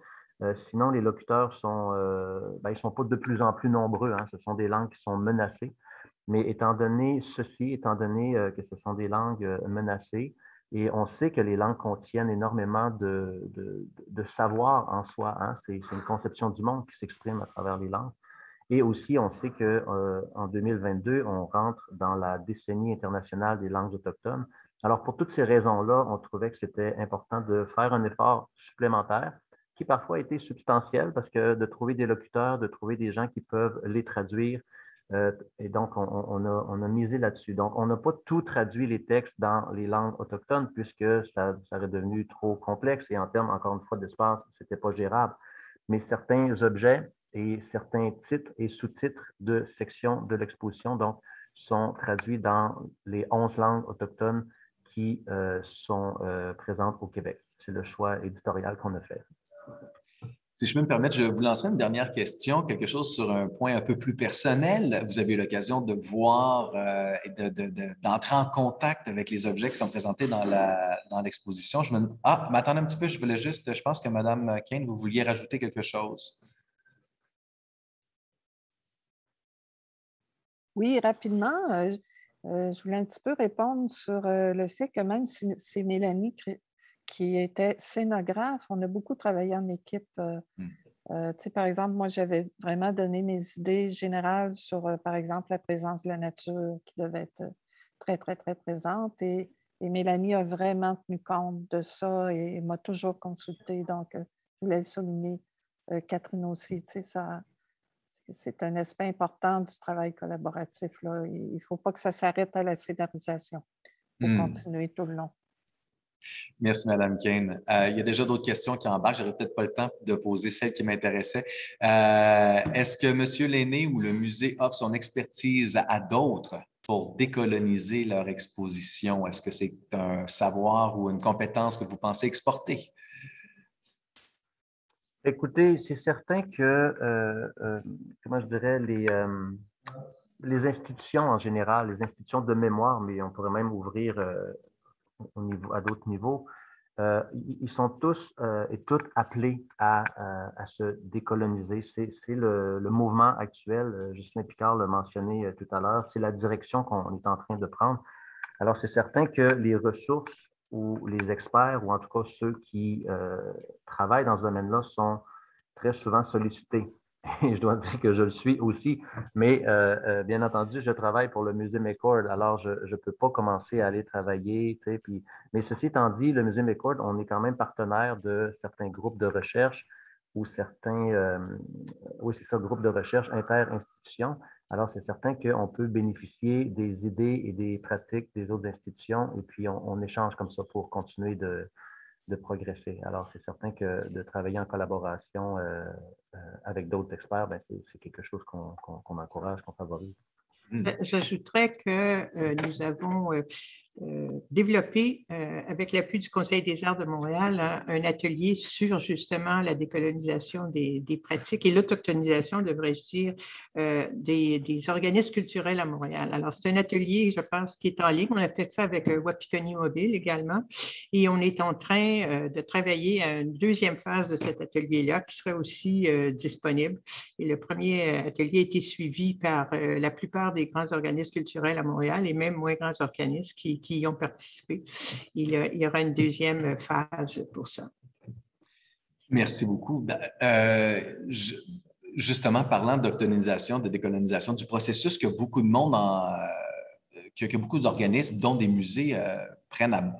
Sinon, les locuteurs ils sont pas de plus en plus nombreux. Hein. Ce sont des langues qui sont menacées. Mais étant donné que ce sont des langues menacées, et on sait que les langues contiennent énormément de savoir en soi. Hein. C'est une conception du monde qui s'exprime à travers les langues. Et aussi, on sait qu'en 2022, on rentre dans la décennie internationale des langues autochtones. Alors, pour toutes ces raisons-là, on trouvait que c'était important de faire un effort supplémentaire qui parfois a été substantiel parce que de trouver des locuteurs, de trouver des gens qui peuvent les traduire. Et donc, on a misé là-dessus. Donc, on n'a pas tout traduit les textes dans les langues autochtones puisque ça serait devenu trop complexe et en termes, encore une fois, d'espace, ce n'était pas gérable. Mais certains objets et certains titres et sous-titres de sections de l'exposition donc, sont traduits dans les 11 langues autochtones qui sont présentes au Québec. C'est le choix éditorial qu'on a fait. Si je peux me permettre, je vous lancerai une dernière question, quelque chose sur un point un peu plus personnel. Vous avez eu l'occasion de voir et d'entrer en contact avec les objets qui sont présentés dans l'exposition. Mais attendez un petit peu, je pense que Mme Kane, vous vouliez rajouter quelque chose. Oui, rapidement, je voulais un petit peu répondre sur le fait que même si c'est Mélanie qui était scénographe, on a beaucoup travaillé en équipe. Par exemple, moi, j'avais vraiment donné mes idées générales sur, par exemple, la présence de la nature qui devait être très, très, très présente. Et Mélanie a vraiment tenu compte de ça et m'a toujours consultée. Donc, je voulais le souligner. Catherine aussi, c'est un aspect important du travail collaboratif. Là. Il ne faut pas que ça s'arrête à la scénarisation. Il faut continuer tout le long. Merci, Mme Kane. Il y a déjà d'autres questions qui embarquent. Je n'aurai peut-être pas le temps de poser celle qui m'intéressait. Est-ce que M. Lainé ou le musée offre son expertise à d'autres pour décoloniser leur exposition? Est-ce que c'est un savoir ou une compétence que vous pensez exporter? Écoutez, c'est certain que, comment je dirais, les institutions en général, les institutions de mémoire, mais on pourrait même ouvrir à d'autres niveaux, ils sont tous et toutes appelés à se décoloniser. C'est le mouvement actuel, Justin Picard l'a mentionné tout à l'heure, c'est la direction qu'on est en train de prendre. Alors, c'est certain que les ressources ou les experts, ou en tout cas ceux qui travaillent dans ce domaine-là, sont très souvent sollicités. Et je dois dire que je le suis aussi, mais bien entendu, je travaille pour le musée McCord, alors je ne peux pas commencer à aller travailler. Mais ceci étant dit, le musée McCord, on est quand même partenaire de certains groupes de recherche ou certains, groupes de recherche inter-institutions. Alors, c'est certain qu'on peut bénéficier des idées et des pratiques des autres institutions et puis on échange comme ça pour continuer de progresser. Alors, c'est certain que de travailler en collaboration avec d'autres experts, c'est quelque chose qu'on encourage, qu'on favorise. J'ajouterais que nous avons développé, avec l'appui du Conseil des arts de Montréal, un atelier sur justement la décolonisation des pratiques et l'autochtonisation, devrais-je dire, des organismes culturels à Montréal. Alors, c'est un atelier, je pense, qui est en ligne. On a fait ça avec Wapikoni Mobile également. Et on est en train de travailler à une deuxième phase de cet atelier-là qui serait aussi disponible. Et le premier atelier a été suivi par la plupart des grands organismes culturels à Montréal et même moins grands organismes qui y ont participé. Il y aura une deuxième phase pour ça. Merci beaucoup. Justement, parlant d'autochtonisation, de décolonisation, du processus que beaucoup de monde, que beaucoup d'organismes, dont des musées, prennent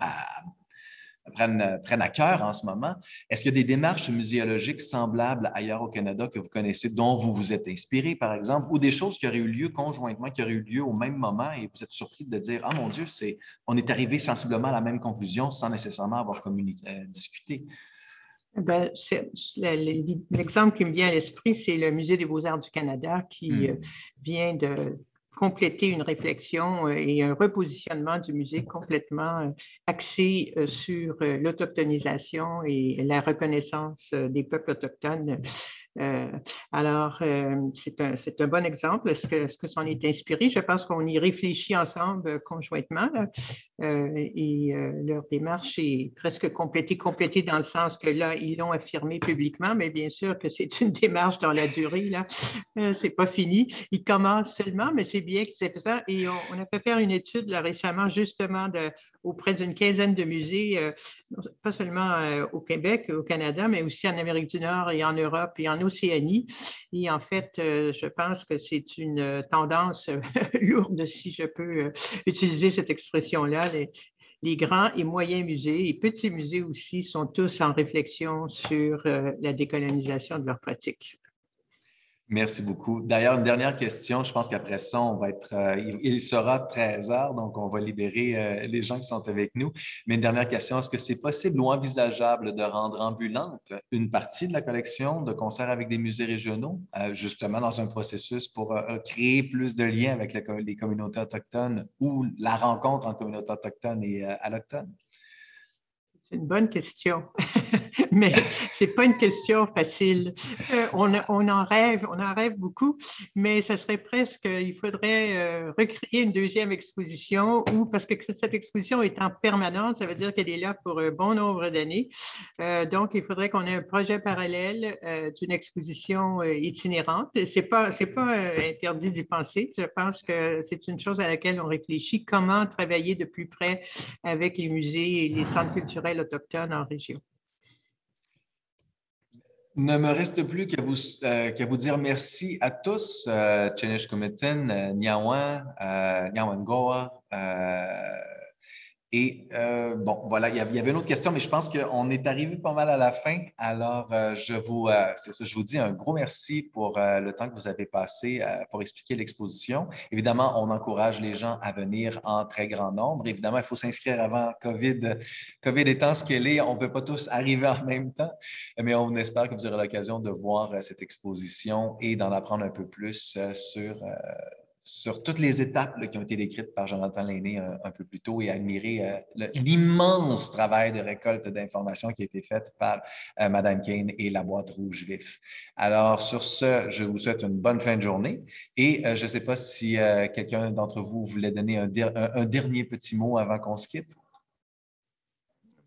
prennent à cœur en ce moment. Est-ce qu'il y a des démarches muséologiques semblables ailleurs au Canada que vous connaissez, dont vous vous êtes inspiré, par exemple, ou des choses qui auraient eu lieu conjointement, qui auraient eu lieu au même moment et vous êtes surpris de dire « Ah mon Dieu, on est arrivé sensiblement à la même conclusion sans nécessairement avoir discuté ». Ben, l'exemple qui me vient à l'esprit, c'est le Musée des Beaux-Arts du Canada qui vient de compléter une réflexion et un repositionnement du musée complètement axé sur l'autochtonisation et la reconnaissance des peuples autochtones. C'est un bon exemple. Est-ce que s'en est inspiré? Je pense qu'on y réfléchit ensemble conjointement et leur démarche est presque complétée dans le sens que là, ils l'ont affirmé publiquement, mais bien sûr que c'est une démarche dans la durée. C'est pas fini. Ils commencent seulement, mais c'est bien qu'ils aient fait ça. Et on a fait faire une étude là, récemment justement auprès d'une quinzaine de musées, pas seulement au Québec, au Canada, mais aussi en Amérique du Nord et en Europe et en Océanie. Et en fait, je pense que c'est une tendance lourde, si je peux utiliser cette expression-là. Les grands et moyens musées et petits musées aussi sont tous en réflexion sur la décolonisation de leurs pratiques. Merci beaucoup. D'ailleurs, une dernière question. Je pense qu'après ça, il sera 13 heures, donc on va libérer les gens qui sont avec nous. Mais une dernière question, est-ce que c'est possible ou envisageable de rendre ambulante une partie de la collection de concerts avec des musées régionaux, justement dans un processus pour créer plus de liens avec les communautés autochtones ou la rencontre entre communautés autochtones et allochtones? C'est une bonne question, mais ce n'est pas une question facile. On en rêve beaucoup, mais ça serait presque, il faudrait recréer une deuxième exposition parce que cette exposition est en permanence, ça veut dire qu'elle est là pour un bon nombre d'années. Donc, il faudrait qu'on ait un projet parallèle d'une exposition itinérante. Ce n'est pas interdit d'y penser. Je pense que c'est une chose à laquelle on réfléchit, comment travailler de plus près avec les musées et les centres culturels autochtones en région. Ne me reste plus qu'à vous dire merci à tous. Tchenesh Kumitin, Nyawan, Nyawangoa. Et bon, voilà, il y avait une autre question, mais je pense qu'on est arrivé pas mal à la fin. Alors, je vous dis un gros merci pour le temps que vous avez passé pour expliquer l'exposition. Évidemment, on encourage les gens à venir en très grand nombre. Évidemment, il faut s'inscrire avant COVID. COVID étant ce qu'elle est, on ne peut pas tous arriver en même temps, mais on espère que vous aurez l'occasion de voir cette exposition et d'en apprendre un peu plus sur toutes les étapes qui ont été décrites par Jonathan Lainé un peu plus tôt et admirer l'immense travail de récolte d'informations qui a été fait par Mme Kane et la boîte rouge vif. Alors, sur ce, je vous souhaite une bonne fin de journée et je ne sais pas si quelqu'un d'entre vous voulait donner un dernier petit mot avant qu'on se quitte.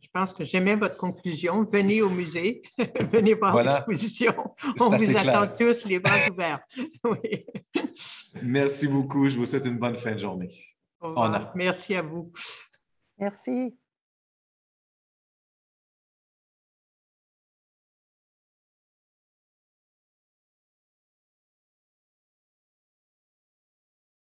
Je pense que j'aimais votre conclusion. Venez au musée, venez voir l'exposition. On vous attend tous les bras ouverts. Oui. Merci beaucoup. Je vous souhaite une bonne fin de journée. Au revoir. Merci à vous. Merci.